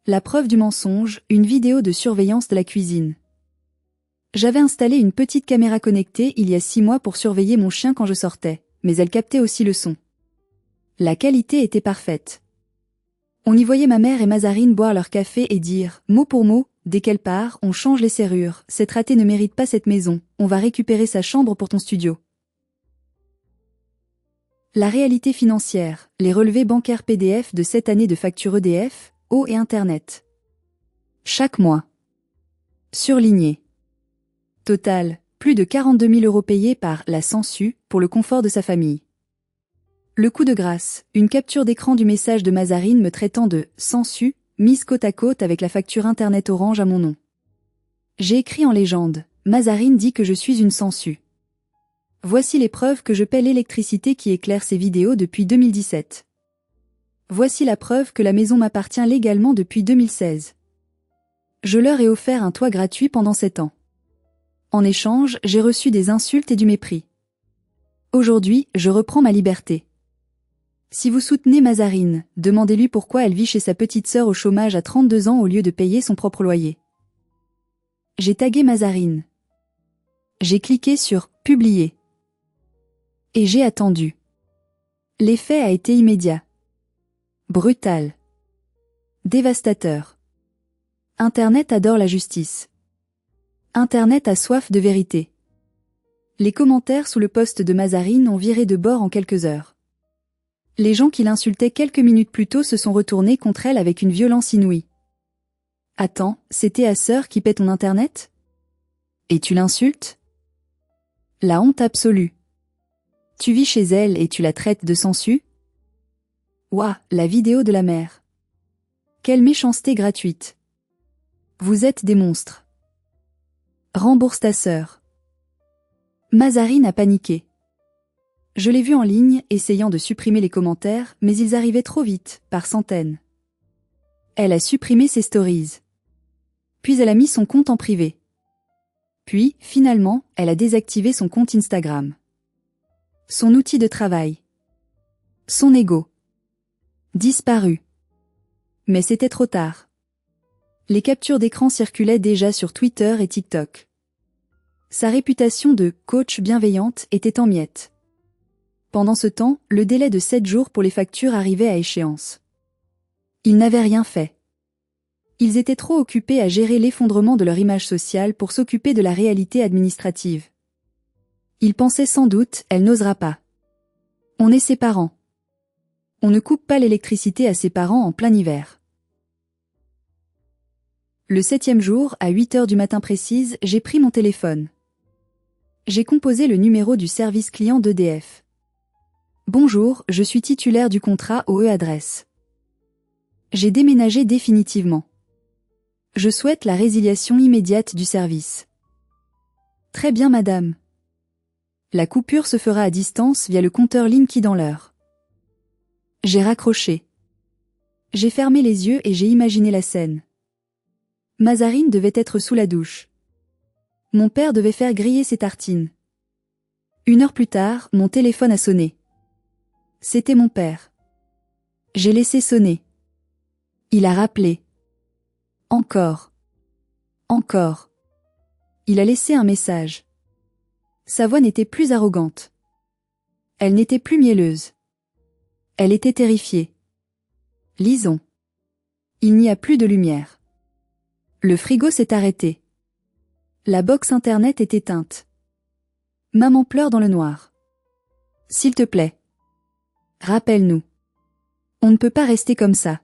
[SPEAKER 1] La preuve du mensonge, une vidéo de surveillance de la cuisine. J'avais installé une petite caméra connectée il y a 6 mois pour surveiller mon chien quand je sortais, mais elle captait aussi le son. La qualité était parfaite. On y voyait ma mère et Mazarine boire leur café et dire, mot pour mot, dès qu'elle part, on change les serrures, cette ratée ne mérite pas cette maison, on va récupérer sa chambre pour ton studio. La réalité financière, les relevés bancaires PDF de 7 années de facture EDF, eau et Internet. Chaque mois. Surligné. Total, plus de 42 000 € payés par la Sansu pour le confort de sa famille. Le coup de grâce, une capture d'écran du message de Mazarine me traitant de « Sansu » mise côte à côte avec la facture Internet Orange à mon nom. J'ai écrit en légende, Mazarine dit que je suis une Sansu. Voici les preuves que je paie l'électricité qui éclaire ces vidéos depuis 2017. Voici la preuve que la maison m'appartient légalement depuis 2016. Je leur ai offert un toit gratuit pendant 7 ans. En échange, j'ai reçu des insultes et du mépris. Aujourd'hui, je reprends ma liberté. Si vous soutenez Mazarine, demandez-lui pourquoi elle vit chez sa petite sœur au chômage à 32 ans au lieu de payer son propre loyer. J'ai tagué Mazarine. J'ai cliqué sur « Publier ». Et j'ai attendu. L'effet a été immédiat. Brutal. Dévastateur. Internet adore la justice. Internet a soif de vérité. Les commentaires sous le post de Mazarine ont viré de bord en quelques heures. Les gens qui l'insultaient quelques minutes plus tôt se sont retournés contre elle avec une violence inouïe. Attends, c'était à sœur qui paie ton Internet ? Et tu l'insultes ? La honte absolue. Tu vis chez elle et tu la traites de Sansu ? Ouah, la vidéo de la mère. Quelle méchanceté gratuite. Vous êtes des monstres. Rembourse ta sœur. Mazarine a paniqué. Je l'ai vue en ligne, essayant de supprimer les commentaires, mais ils arrivaient trop vite, par centaines. Elle a supprimé ses stories. Puis elle a mis son compte en privé. Puis, finalement, elle a désactivé son compte Instagram. Son outil de travail. Son ego. Disparu. Mais c'était trop tard. Les captures d'écran circulaient déjà sur Twitter et TikTok. Sa réputation de « coach bienveillante » était en miettes. Pendant ce temps, le délai de 7 jours pour les factures arrivait à échéance. Ils n'avaient rien fait. Ils étaient trop occupés à gérer l'effondrement de leur image sociale pour s'occuper de la réalité administrative. Ils pensaient sans doute, elle n'osera pas. On est ses parents. On ne coupe pas l'électricité à ses parents en plein hiver. Le 7e jour, à 8 heures du matin précise, j'ai pris mon téléphone. J'ai composé le numéro du service client d'EDF. Bonjour, je suis titulaire du contrat OE adresse. J'ai déménagé définitivement. Je souhaite la résiliation immédiate du service. Très bien madame. La coupure se fera à distance via le compteur Linky dans l'heure. J'ai raccroché. J'ai fermé les yeux et j'ai imaginé la scène. Mazarine devait être sous la douche. Mon père devait faire griller ses tartines. 1 heure plus tard, mon téléphone a sonné. C'était mon père. J'ai laissé sonner. Il a rappelé. Encore. Encore. Il a laissé un message. Sa voix n'était plus arrogante. Elle n'était plus mielleuse. Elle était terrifiée. Lisons. Il n'y a plus de lumière. Le frigo s'est arrêté. La box internet est éteinte. Maman pleure dans le noir. S'il te plaît. Rappelle-nous. On ne peut pas rester comme ça.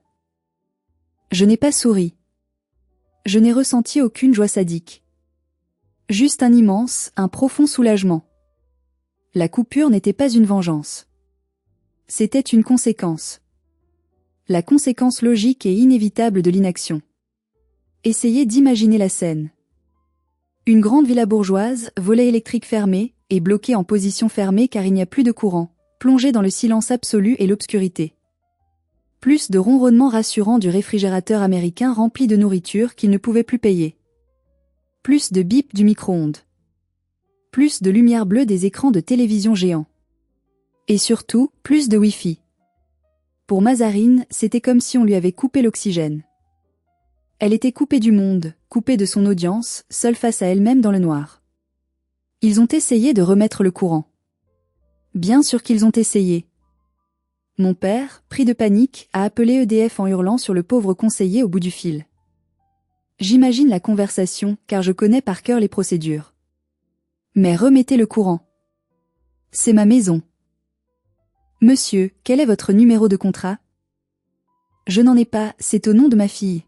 [SPEAKER 1] Je n'ai pas souri. Je n'ai ressenti aucune joie sadique. Juste un profond soulagement. La coupure n'était pas une vengeance. C'était une conséquence. La conséquence logique et inévitable de l'inaction. Essayez d'imaginer la scène. Une grande villa bourgeoise, volet électrique fermé, et bloquée en position fermée car il n'y a plus de courant, plongée dans le silence absolu et l'obscurité. Plus de ronronnements rassurants du réfrigérateur américain rempli de nourriture qu'il ne pouvait plus payer. Plus de bip du micro-ondes. Plus de lumière bleue des écrans de télévision géants. Et surtout, plus de Wi-Fi. Pour Mazarine, c'était comme si on lui avait coupé l'oxygène. Elle était coupée du monde, coupée de son audience, seule face à elle-même dans le noir. Ils ont essayé de remettre le courant. Bien sûr qu'ils ont essayé. Mon père, pris de panique, a appelé EDF en hurlant sur le pauvre conseiller au bout du fil. J'imagine la conversation, car je connais par cœur les procédures. Mais remettez le courant. C'est ma maison. Monsieur, quel est votre numéro de contrat? Je n'en ai pas, c'est au nom de ma fille.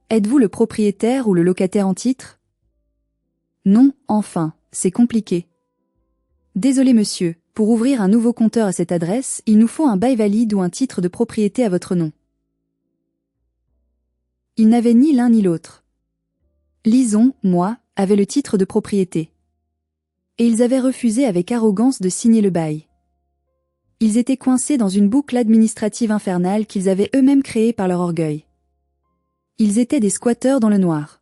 [SPEAKER 1] Êtes-vous le propriétaire ou le locataire en titre? Non, enfin, c'est compliqué. Désolé monsieur, pour ouvrir un nouveau compteur à cette adresse, il nous faut un bail valide ou un titre de propriété à votre nom. Ils n'avaient ni l'un ni l'autre. Lison, moi, avait le titre de propriété. Et ils avaient refusé avec arrogance de signer le bail. Ils étaient coincés dans une boucle administrative infernale qu'ils avaient eux-mêmes créée par leur orgueil. Ils étaient des squatteurs dans le noir.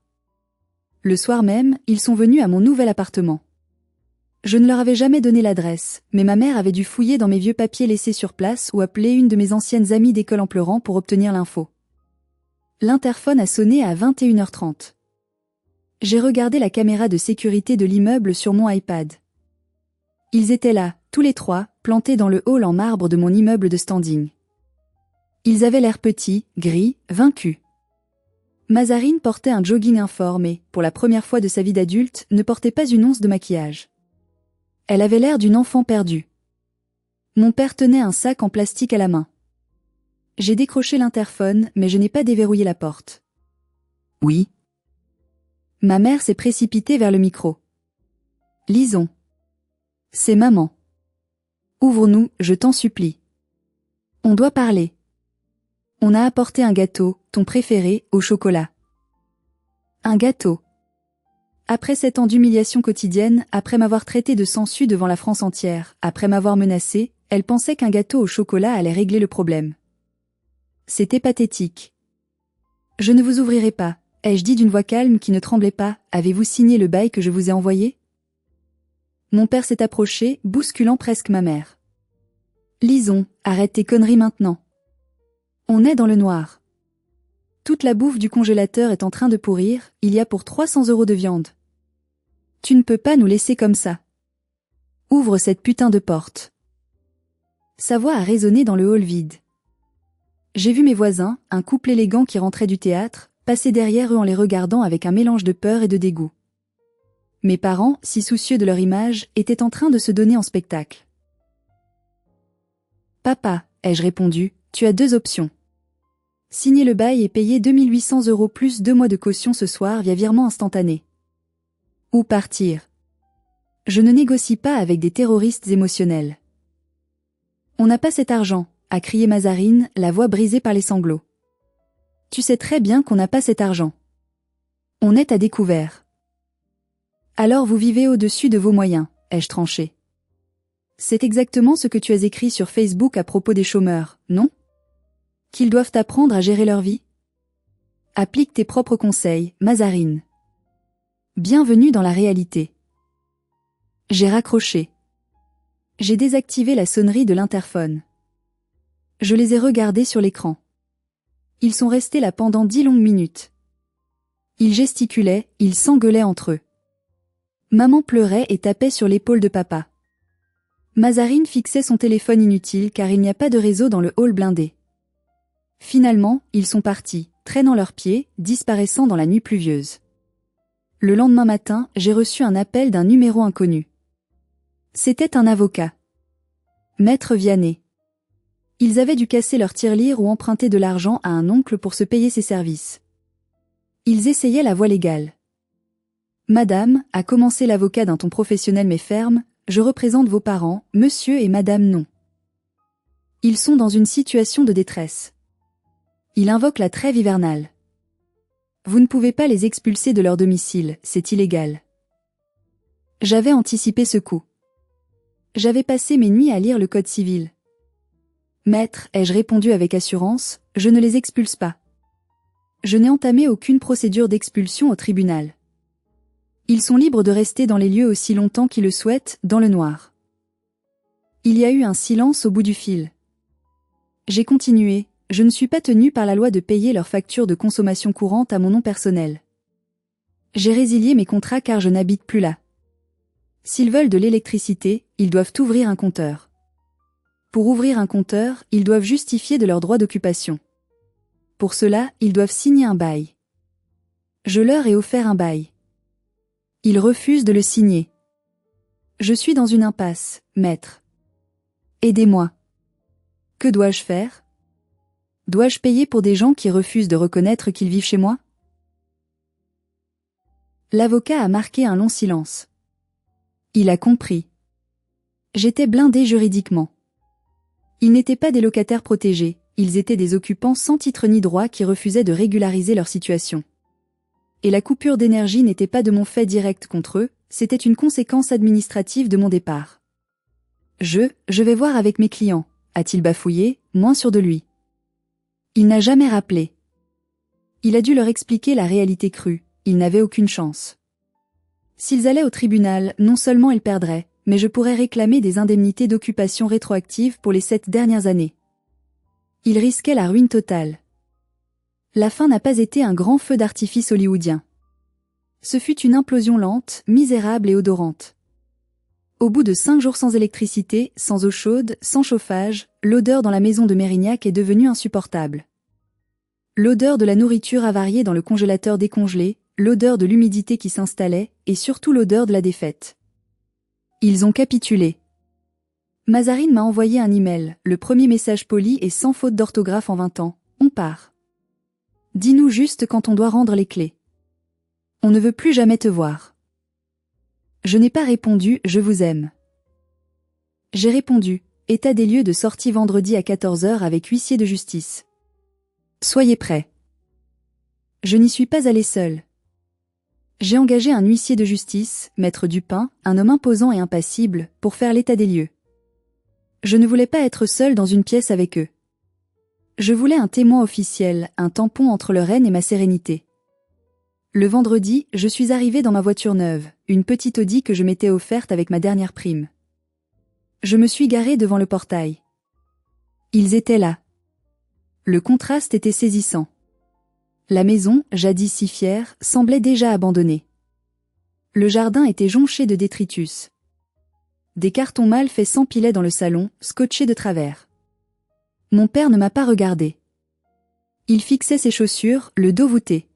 [SPEAKER 1] Le soir même, ils sont venus à mon nouvel appartement. Je ne leur avais jamais donné l'adresse, mais ma mère avait dû fouiller dans mes vieux papiers laissés sur place ou appeler une de mes anciennes amies d'école en pleurant pour obtenir l'info. L'interphone a sonné à 21h30. J'ai regardé la caméra de sécurité de l'immeuble sur mon iPad. Ils étaient là, tous les trois, plantés dans le hall en marbre de mon immeuble de standing. Ils avaient l'air petits, gris, vaincus. Mazarine portait un jogging informe et, pour la première fois de sa vie d'adulte, ne portait pas une once de maquillage. Elle avait l'air d'une enfant perdue. Mon père tenait un sac en plastique à la main. J'ai décroché l'interphone, mais je n'ai pas déverrouillé la porte. Oui. Ma mère s'est précipitée vers le micro. Lison. C'est maman. Ouvre-nous, je t'en supplie. On doit parler. On a apporté un gâteau, ton préféré, au chocolat. Un gâteau. Après 7 ans d'humiliation quotidienne, après m'avoir traité de sangsue devant la France entière, après m'avoir menacée, elle pensait qu'un gâteau au chocolat allait régler le problème. C'était pathétique. Je ne vous ouvrirai pas, ai-je dit d'une voix calme qui ne tremblait pas, avez-vous signé le bail que je vous ai envoyé? Mon père s'est approché, bousculant presque ma mère. Lison, arrête tes conneries maintenant. On est dans le noir. Toute la bouffe du congélateur est en train de pourrir, il y a pour 300 € de viande. Tu ne peux pas nous laisser comme ça. Ouvre cette putain de porte. Sa voix a résonné dans le hall vide. J'ai vu mes voisins, un couple élégant qui rentrait du théâtre, passer derrière eux en les regardant avec un mélange de peur et de dégoût. Mes parents, si soucieux de leur image, étaient en train de se donner en spectacle. Papa, ai-je répondu, tu as 2 options. Signer le bail et payer 2800 € plus 2 mois de caution ce soir via virement instantané. Ou partir. Je ne négocie pas avec des terroristes émotionnels. On n'a pas cet argent, a crié Mazarine, la voix brisée par les sanglots. Tu sais très bien qu'on n'a pas cet argent. On est à découvert. Alors vous vivez au-dessus de vos moyens, ai-je tranché. C'est exactement ce que tu as écrit sur Facebook à propos des chômeurs, non? Qu'ils doivent apprendre à gérer leur vie? Applique tes propres conseils, Mazarine. Bienvenue dans la réalité. J'ai raccroché. J'ai désactivé la sonnerie de l'interphone. Je les ai regardés sur l'écran. Ils sont restés là pendant 10 longues minutes. Ils gesticulaient, ils s'engueulaient entre eux. Maman pleurait et tapait sur l'épaule de papa. Mazarine fixait son téléphone inutile car il n'y a pas de réseau dans le hall blindé. Finalement, ils sont partis, traînant leurs pieds, disparaissant dans la nuit pluvieuse. Le lendemain matin, j'ai reçu un appel d'un numéro inconnu. C'était un avocat. Maître Vianney. Ils avaient dû casser leur tirelire ou emprunter de l'argent à un oncle pour se payer ses services. Ils essayaient la voie légale. Madame, a commencé l'avocat d'un ton professionnel mais ferme, je représente vos parents, monsieur et madame non. Ils sont dans une situation de détresse. Il invoque la trêve hivernale. Vous ne pouvez pas les expulser de leur domicile, c'est illégal. J'avais anticipé ce coup. J'avais passé mes nuits à lire le code civil. Maître, ai-je répondu avec assurance, je ne les expulse pas. Je n'ai entamé aucune procédure d'expulsion au tribunal. Ils sont libres de rester dans les lieux aussi longtemps qu'ils le souhaitent, dans le noir. Il y a eu un silence au bout du fil. J'ai continué, je ne suis pas tenu par la loi de payer leurs factures de consommation courante à mon nom personnel. J'ai résilié mes contrats car je n'habite plus là. S'ils veulent de l'électricité, ils doivent ouvrir un compteur. Pour ouvrir un compteur, ils doivent justifier de leur droit d'occupation. Pour cela, ils doivent signer un bail. Je leur ai offert un bail. Ils refusent de le signer. Je suis dans une impasse, maître. Aidez-moi. Que dois-je faire? Dois-je payer pour des gens qui refusent de reconnaître qu'ils vivent chez moi? L'avocat a marqué un long silence. Il a compris. J'étais blindé juridiquement. Ils n'étaient pas des locataires protégés, ils étaient des occupants sans titre ni droit qui refusaient de régulariser leur situation. Et la coupure d'énergie n'était pas de mon fait direct contre eux, c'était une conséquence administrative de mon départ. Je vais voir avec mes clients, a-t-il bafouillé, moins sûr de lui. Il n'a jamais rappelé. Il a dû leur expliquer la réalité crue, ils n'avaient aucune chance. S'ils allaient au tribunal, non seulement ils perdraient, mais je pourrais réclamer des indemnités d'occupation rétroactives pour les 7 dernières années. Ils risquaient la ruine totale. La fin n'a pas été un grand feu d'artifice hollywoodien. Ce fut une implosion lente, misérable et odorante. Au bout de 5 jours sans électricité, sans eau chaude, sans chauffage, l'odeur dans la maison de Mérignac est devenue insupportable. L'odeur de la nourriture avariée dans le congélateur décongelé, l'odeur de l'humidité qui s'installait, et surtout l'odeur de la défaite. Ils ont capitulé. Mazarine m'a envoyé un email, le premier message poli et sans faute d'orthographe en 20 ans. On part. Dis-nous juste quand on doit rendre les clés. On ne veut plus jamais te voir. Je n'ai pas répondu « Je vous aime ». J'ai répondu « État des lieux de sortie vendredi à 14 h avec huissier de justice. Soyez prêts. » Je n'y suis pas allé seul. J'ai engagé un huissier de justice, maître Dupin, un homme imposant et impassible, pour faire l'état des lieux. Je ne voulais pas être seul dans une pièce avec eux. Je voulais un témoin officiel, un tampon entre leur haine et ma sérénité. Le vendredi, je suis arrivé dans ma voiture neuve, une petite Audi que je m'étais offerte avec ma dernière prime. Je me suis garé devant le portail. Ils étaient là. Le contraste était saisissant. La maison, jadis si fière, semblait déjà abandonnée. Le jardin était jonché de détritus. Des cartons mal faits s'empilaient dans le salon, scotchés de travers. Mon père ne m'a pas regardé. Il fixait ses chaussures, le dos voûté.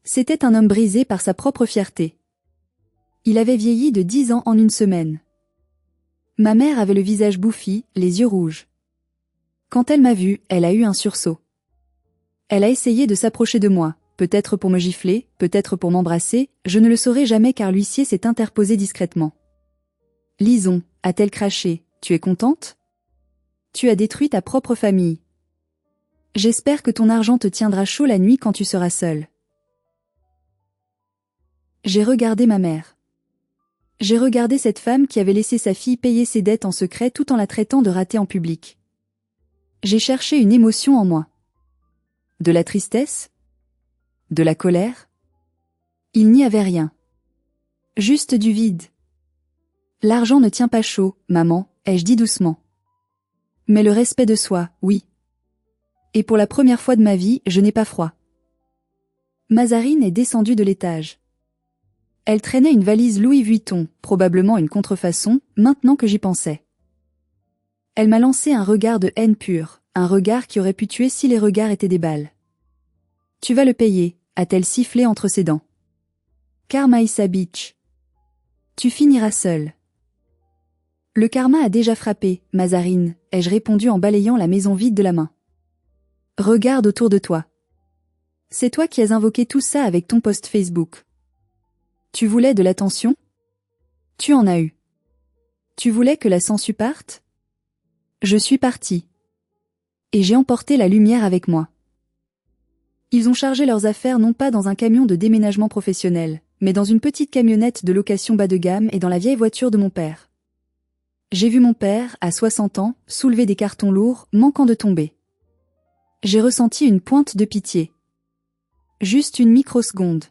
[SPEAKER 1] C'était un homme brisé par sa propre fierté. Il avait vieilli de 10 ans en une semaine. Ma mère avait le visage bouffi, les yeux rouges. Quand elle m'a vu, elle a eu un sursaut. Elle a essayé de s'approcher de moi, peut-être pour me gifler, peut-être pour m'embrasser, je ne le saurai jamais car l'huissier s'est interposé discrètement. Lison, a-t-elle craché, tu es contente? Tu as détruit ta propre famille. J'espère que ton argent te tiendra chaud la nuit quand tu seras seule. J'ai regardé ma mère. J'ai regardé cette femme qui avait laissé sa fille payer ses dettes en secret tout en la traitant de ratée en public. J'ai cherché une émotion en moi. De la tristesse? De la colère? Il n'y avait rien. Juste du vide. L'argent ne tient pas chaud, maman, ai-je dit doucement. Mais le respect de soi, oui. Et pour la première fois de ma vie, je n'ai pas froid. Mazarine est descendue de l'étage. Elle traînait une valise Louis Vuitton, probablement une contrefaçon, maintenant que j'y pensais. Elle m'a lancé un regard de haine pure, un regard qui aurait pu tuer si les regards étaient des balles. Tu vas le payer, a-t-elle sifflé entre ses dents. Karma is a bitch. Tu finiras seul. Le karma a déjà frappé, Mazarine, ai-je répondu en balayant la maison vide de la main. Regarde autour de toi. C'est toi qui as invoqué tout ça avec ton post Facebook. Tu voulais de l'attention? Tu en as eu. Tu voulais que la sangsue parte? Je suis parti. Et j'ai emporté la lumière avec moi. Ils ont chargé leurs affaires non pas dans un camion de déménagement professionnel, mais dans une petite camionnette de location bas de gamme et dans la vieille voiture de mon père. J'ai vu mon père, à 60 ans, soulever des cartons lourds, manquant de tomber. J'ai ressenti une pointe de pitié. Juste une microseconde.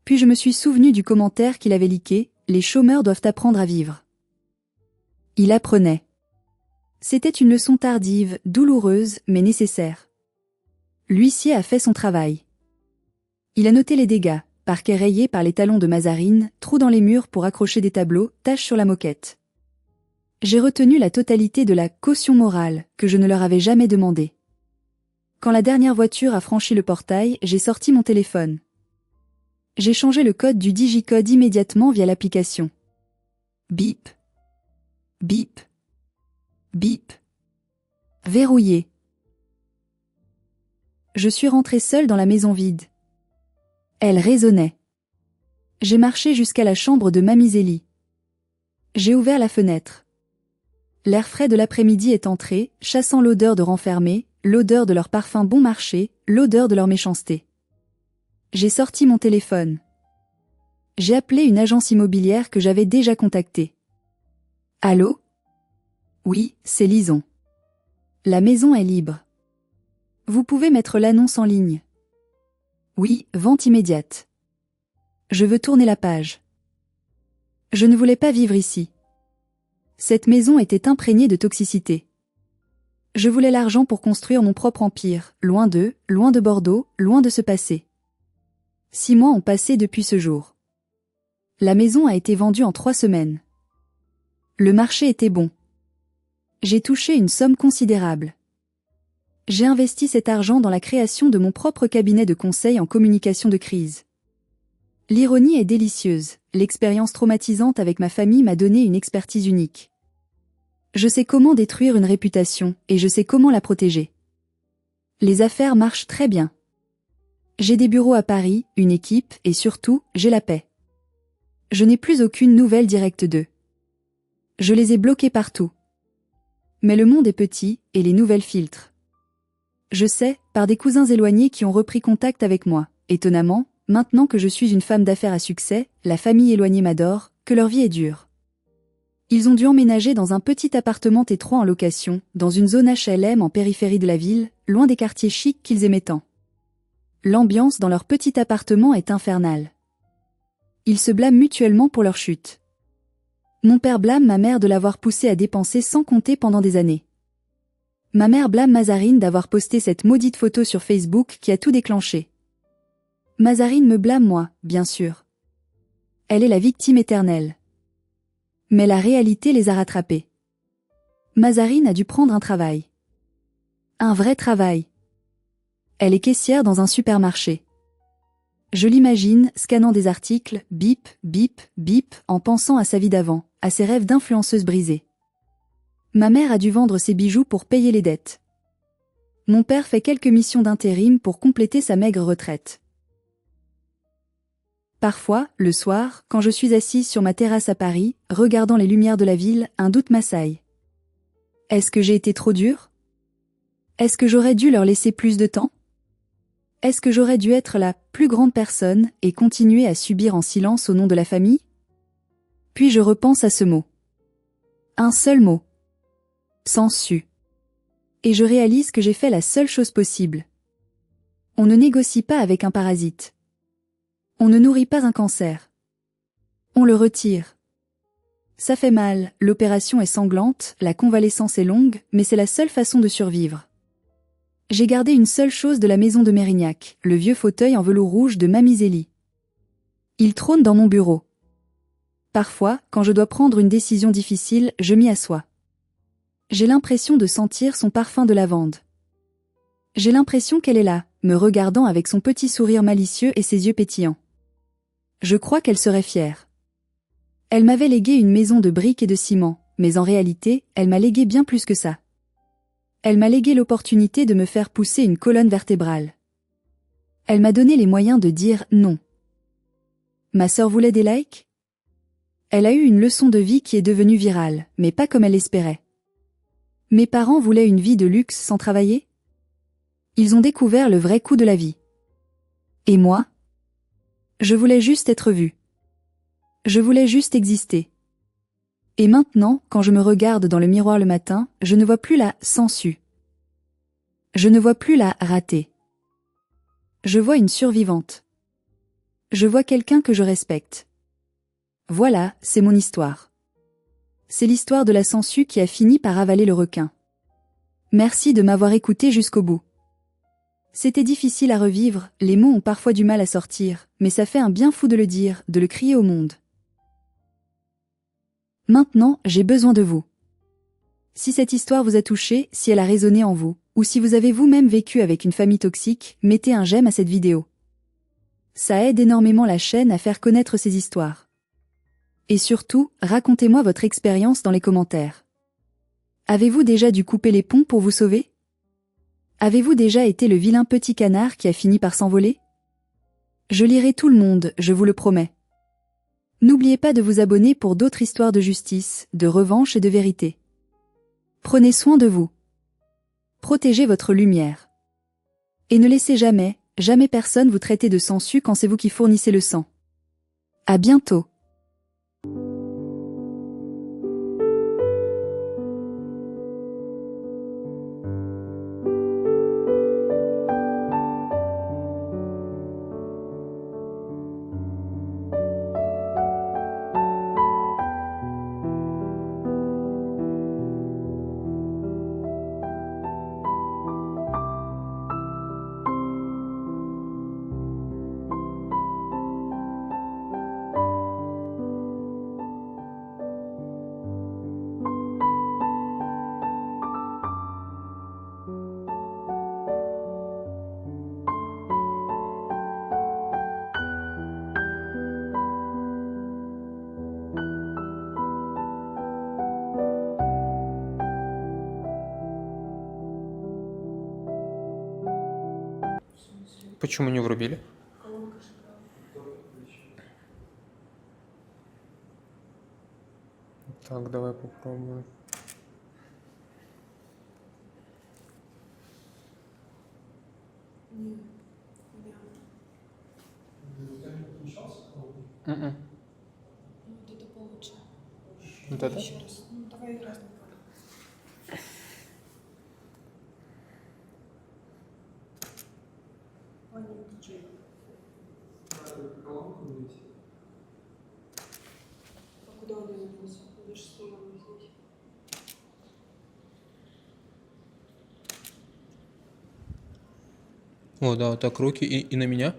[SPEAKER 1] Puis je me suis souvenu du commentaire qu'il avait liqué, « Les chômeurs doivent apprendre à vivre ». Il apprenait. C'était une leçon tardive, douloureuse, mais nécessaire. L'huissier a fait son travail. Il a noté les dégâts, parquet rayé par les talons de Mazarine, trous dans les murs pour accrocher des tableaux, taches sur la moquette. J'ai retenu la totalité de la caution morale, que je ne leur avais jamais demandée. Quand la dernière voiture a franchi le portail, j'ai sorti mon téléphone. J'ai changé le code du digicode immédiatement via l'application. Bip. Bip. Bip. Verrouillé. Je suis rentrée seule dans la maison vide. Elle résonnait. J'ai marché jusqu'à la chambre de Mamie Zélie. J'ai ouvert la fenêtre. L'air frais de l'après-midi est entré, chassant l'odeur de renfermés, l'odeur de leur parfum bon marché, l'odeur de leur méchanceté. J'ai sorti mon téléphone. J'ai appelé une agence immobilière que j'avais déjà contactée. Allô ? Oui, c'est Lison. La maison est libre. Vous pouvez mettre l'annonce en ligne. Oui, vente immédiate. Je veux tourner la page. Je ne voulais pas vivre ici. Cette maison était imprégnée de toxicité. Je voulais l'argent pour construire mon propre empire, loin d'eux, loin de Bordeaux, loin de ce passé. 6 mois ont passé depuis ce jour. La maison a été vendue en 3 semaines. Le marché était bon. J'ai touché une somme considérable. J'ai investi cet argent dans la création de mon propre cabinet de conseil en communication de crise. L'ironie est délicieuse, l'expérience traumatisante avec ma famille m'a donné une expertise unique. Je sais comment détruire une réputation, et je sais comment la protéger. Les affaires marchent très bien. J'ai des bureaux à Paris, une équipe, et surtout, j'ai la paix. Je n'ai plus aucune nouvelle directe d'eux. Je les ai bloqués partout. Mais le monde est petit, et les nouvelles filtrent. Je sais, par des cousins éloignés qui ont repris contact avec moi, étonnamment, maintenant que je suis une femme d'affaires à succès, la famille éloignée m'adore, que leur vie est dure. Ils ont dû emménager dans un petit appartement étroit en location, dans une zone HLM en périphérie de la ville, loin des quartiers chics qu'ils aimaient tant. L'ambiance dans leur petit appartement est infernale. Ils se blâment mutuellement pour leur chute. Mon père blâme ma mère de l'avoir poussé à dépenser sans compter pendant des années. Ma mère blâme Mazarine d'avoir posté cette maudite photo sur Facebook qui a tout déclenché. Mazarine me blâme moi, bien sûr. Elle est la victime éternelle. Mais la réalité les a rattrapés. Mazarine a dû prendre un travail. Un vrai travail. Elle est caissière dans un supermarché. Je l'imagine, scannant des articles, bip, bip, bip, en pensant à sa vie d'avant, à ses rêves d'influenceuse brisés. Ma mère a dû vendre ses bijoux pour payer les dettes. Mon père fait quelques missions d'intérim pour compléter sa maigre retraite. Parfois, le soir, quand je suis assise sur ma terrasse à Paris, regardant les lumières de la ville, un doute m'assaille. Est-ce que j'ai été trop dure ? Est-ce que j'aurais dû leur laisser plus de temps ? Est-ce que j'aurais dû être la plus grande personne et continuer à subir en silence au nom de la famille ? Puis je repense à ce mot. Un seul mot. Sansu. Et je réalise que j'ai fait la seule chose possible. On ne négocie pas avec un parasite. On ne nourrit pas un cancer. On le retire. Ça fait mal, l'opération est sanglante, la convalescence est longue, mais c'est la seule façon de survivre. J'ai gardé une seule chose de la maison de Mérignac, le vieux fauteuil en velours rouge de Mamie Zélie. Il trône dans mon bureau. Parfois, quand je dois prendre une décision difficile, je m'y assois. J'ai l'impression de sentir son parfum de lavande. J'ai l'impression qu'elle est là, me regardant avec son petit sourire malicieux et ses yeux pétillants. Je crois qu'elle serait fière. Elle m'avait légué une maison de briques et de ciment, mais en réalité, elle m'a légué bien plus que ça. Elle m'a légué l'opportunité de me faire pousser une colonne vertébrale. Elle m'a donné les moyens de dire non. Ma sœur voulait des likes ? Elle a eu une leçon de vie qui est devenue virale, mais pas comme elle l'espérait. Mes parents voulaient une vie de luxe sans travailler ? Ils ont découvert le vrai coût de la vie. Et moi ? Je voulais juste être vue. Je voulais juste exister. Et maintenant, quand je me regarde dans le miroir le matin, je ne vois plus la sangsue. Je ne vois plus la ratée. Je vois une survivante. Je vois quelqu'un que je respecte. Voilà, c'est mon histoire. C'est l'histoire de la sangsue qui a fini par avaler le requin. Merci de m'avoir écouté jusqu'au bout. C'était difficile à revivre, les mots ont parfois du mal à sortir, mais ça fait un bien fou de le dire, de le crier au monde. Maintenant, j'ai besoin de vous. Si cette histoire vous a touché, si elle a résonné en vous, ou si vous avez vous-même vécu avec une famille toxique, mettez un j'aime à cette vidéo. Ça aide énormément la chaîne à faire connaître ces histoires. Et surtout, racontez-moi votre expérience dans les commentaires. Avez-vous déjà dû couper les ponts pour vous sauver? Avez-vous déjà été le vilain petit canard qui a fini par s'envoler? Je lirai tout le monde, je vous le promets. N'oubliez pas de vous abonner pour d'autres histoires de justice, de revanche et de vérité. Prenez soin de vous. Protégez votre lumière. Et ne laissez jamais, jamais personne vous traiter de sangsue quand c'est vous qui fournissez le sang. À bientôt.
[SPEAKER 2] Почему не врубили? Так, давай попробуем. Мгм.
[SPEAKER 3] Вот это получше.
[SPEAKER 2] Вот это?
[SPEAKER 3] Еще раз. Ну, давай разные. Ваня, диджей. А куда он двинулся? Я же стояла здесь.
[SPEAKER 2] О, да, вот так руки и на меня.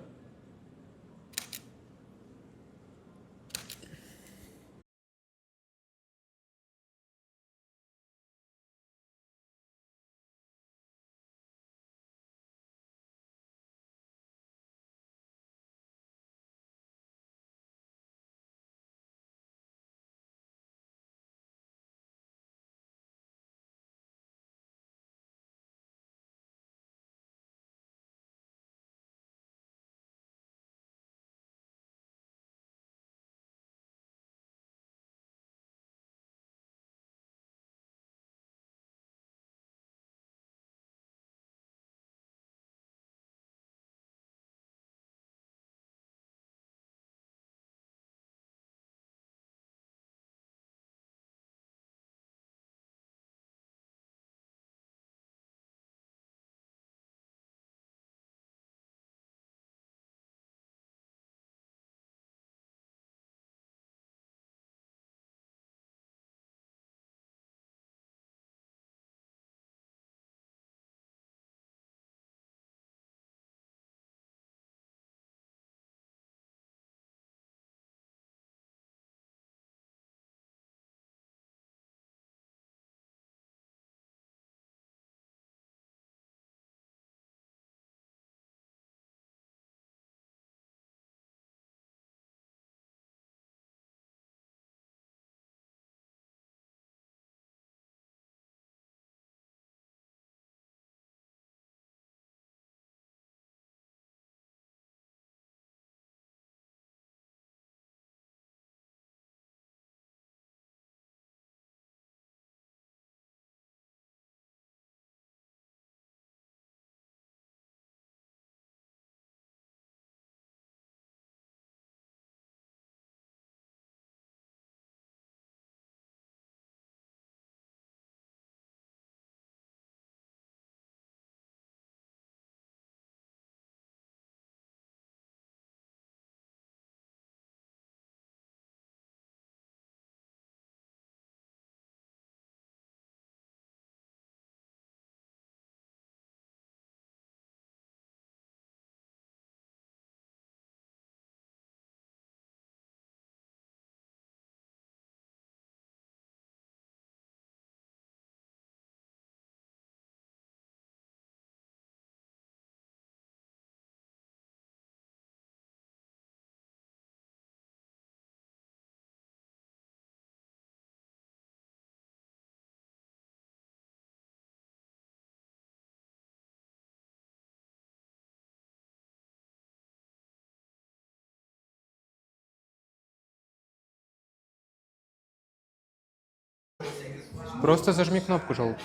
[SPEAKER 2] Просто зажми кнопку желтую.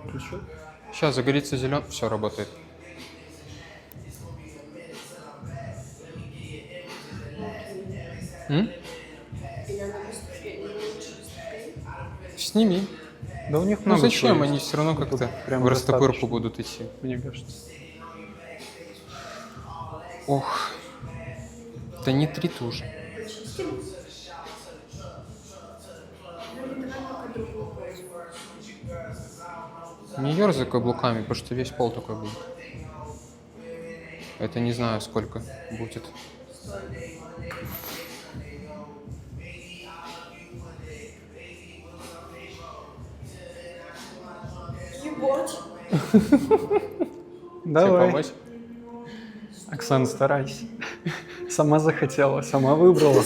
[SPEAKER 4] Включил?
[SPEAKER 2] Сейчас загорится зеленый. Все, работает. М?
[SPEAKER 3] И надо выступление, лучше выступление.
[SPEAKER 2] Сними.
[SPEAKER 4] Да у них
[SPEAKER 2] Ну
[SPEAKER 4] много
[SPEAKER 2] зачем?
[SPEAKER 4] чего
[SPEAKER 2] Они
[SPEAKER 4] есть.
[SPEAKER 2] все равно
[SPEAKER 4] Тут
[SPEAKER 2] как-то
[SPEAKER 4] прям
[SPEAKER 2] в растопырку
[SPEAKER 4] достаточно,
[SPEAKER 2] будут идти.
[SPEAKER 4] мне кажется.
[SPEAKER 2] Ох. Да не три тоже.
[SPEAKER 3] Почистим? Ну, не давай пока другую пользу.
[SPEAKER 2] Не ерзай каблуками, потому что весь пол такой будет. Это не знаю, сколько будет.
[SPEAKER 3] Ебать.
[SPEAKER 2] Тебе
[SPEAKER 4] Давай.
[SPEAKER 2] помочь?
[SPEAKER 4] Оксана, старайся. Сама захотела, сама выбрала.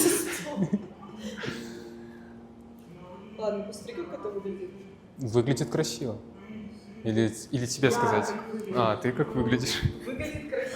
[SPEAKER 3] Ладно, посмотри, как это выглядит.
[SPEAKER 2] Выглядит красиво. Или тебе сказать? А, ты как выглядишь?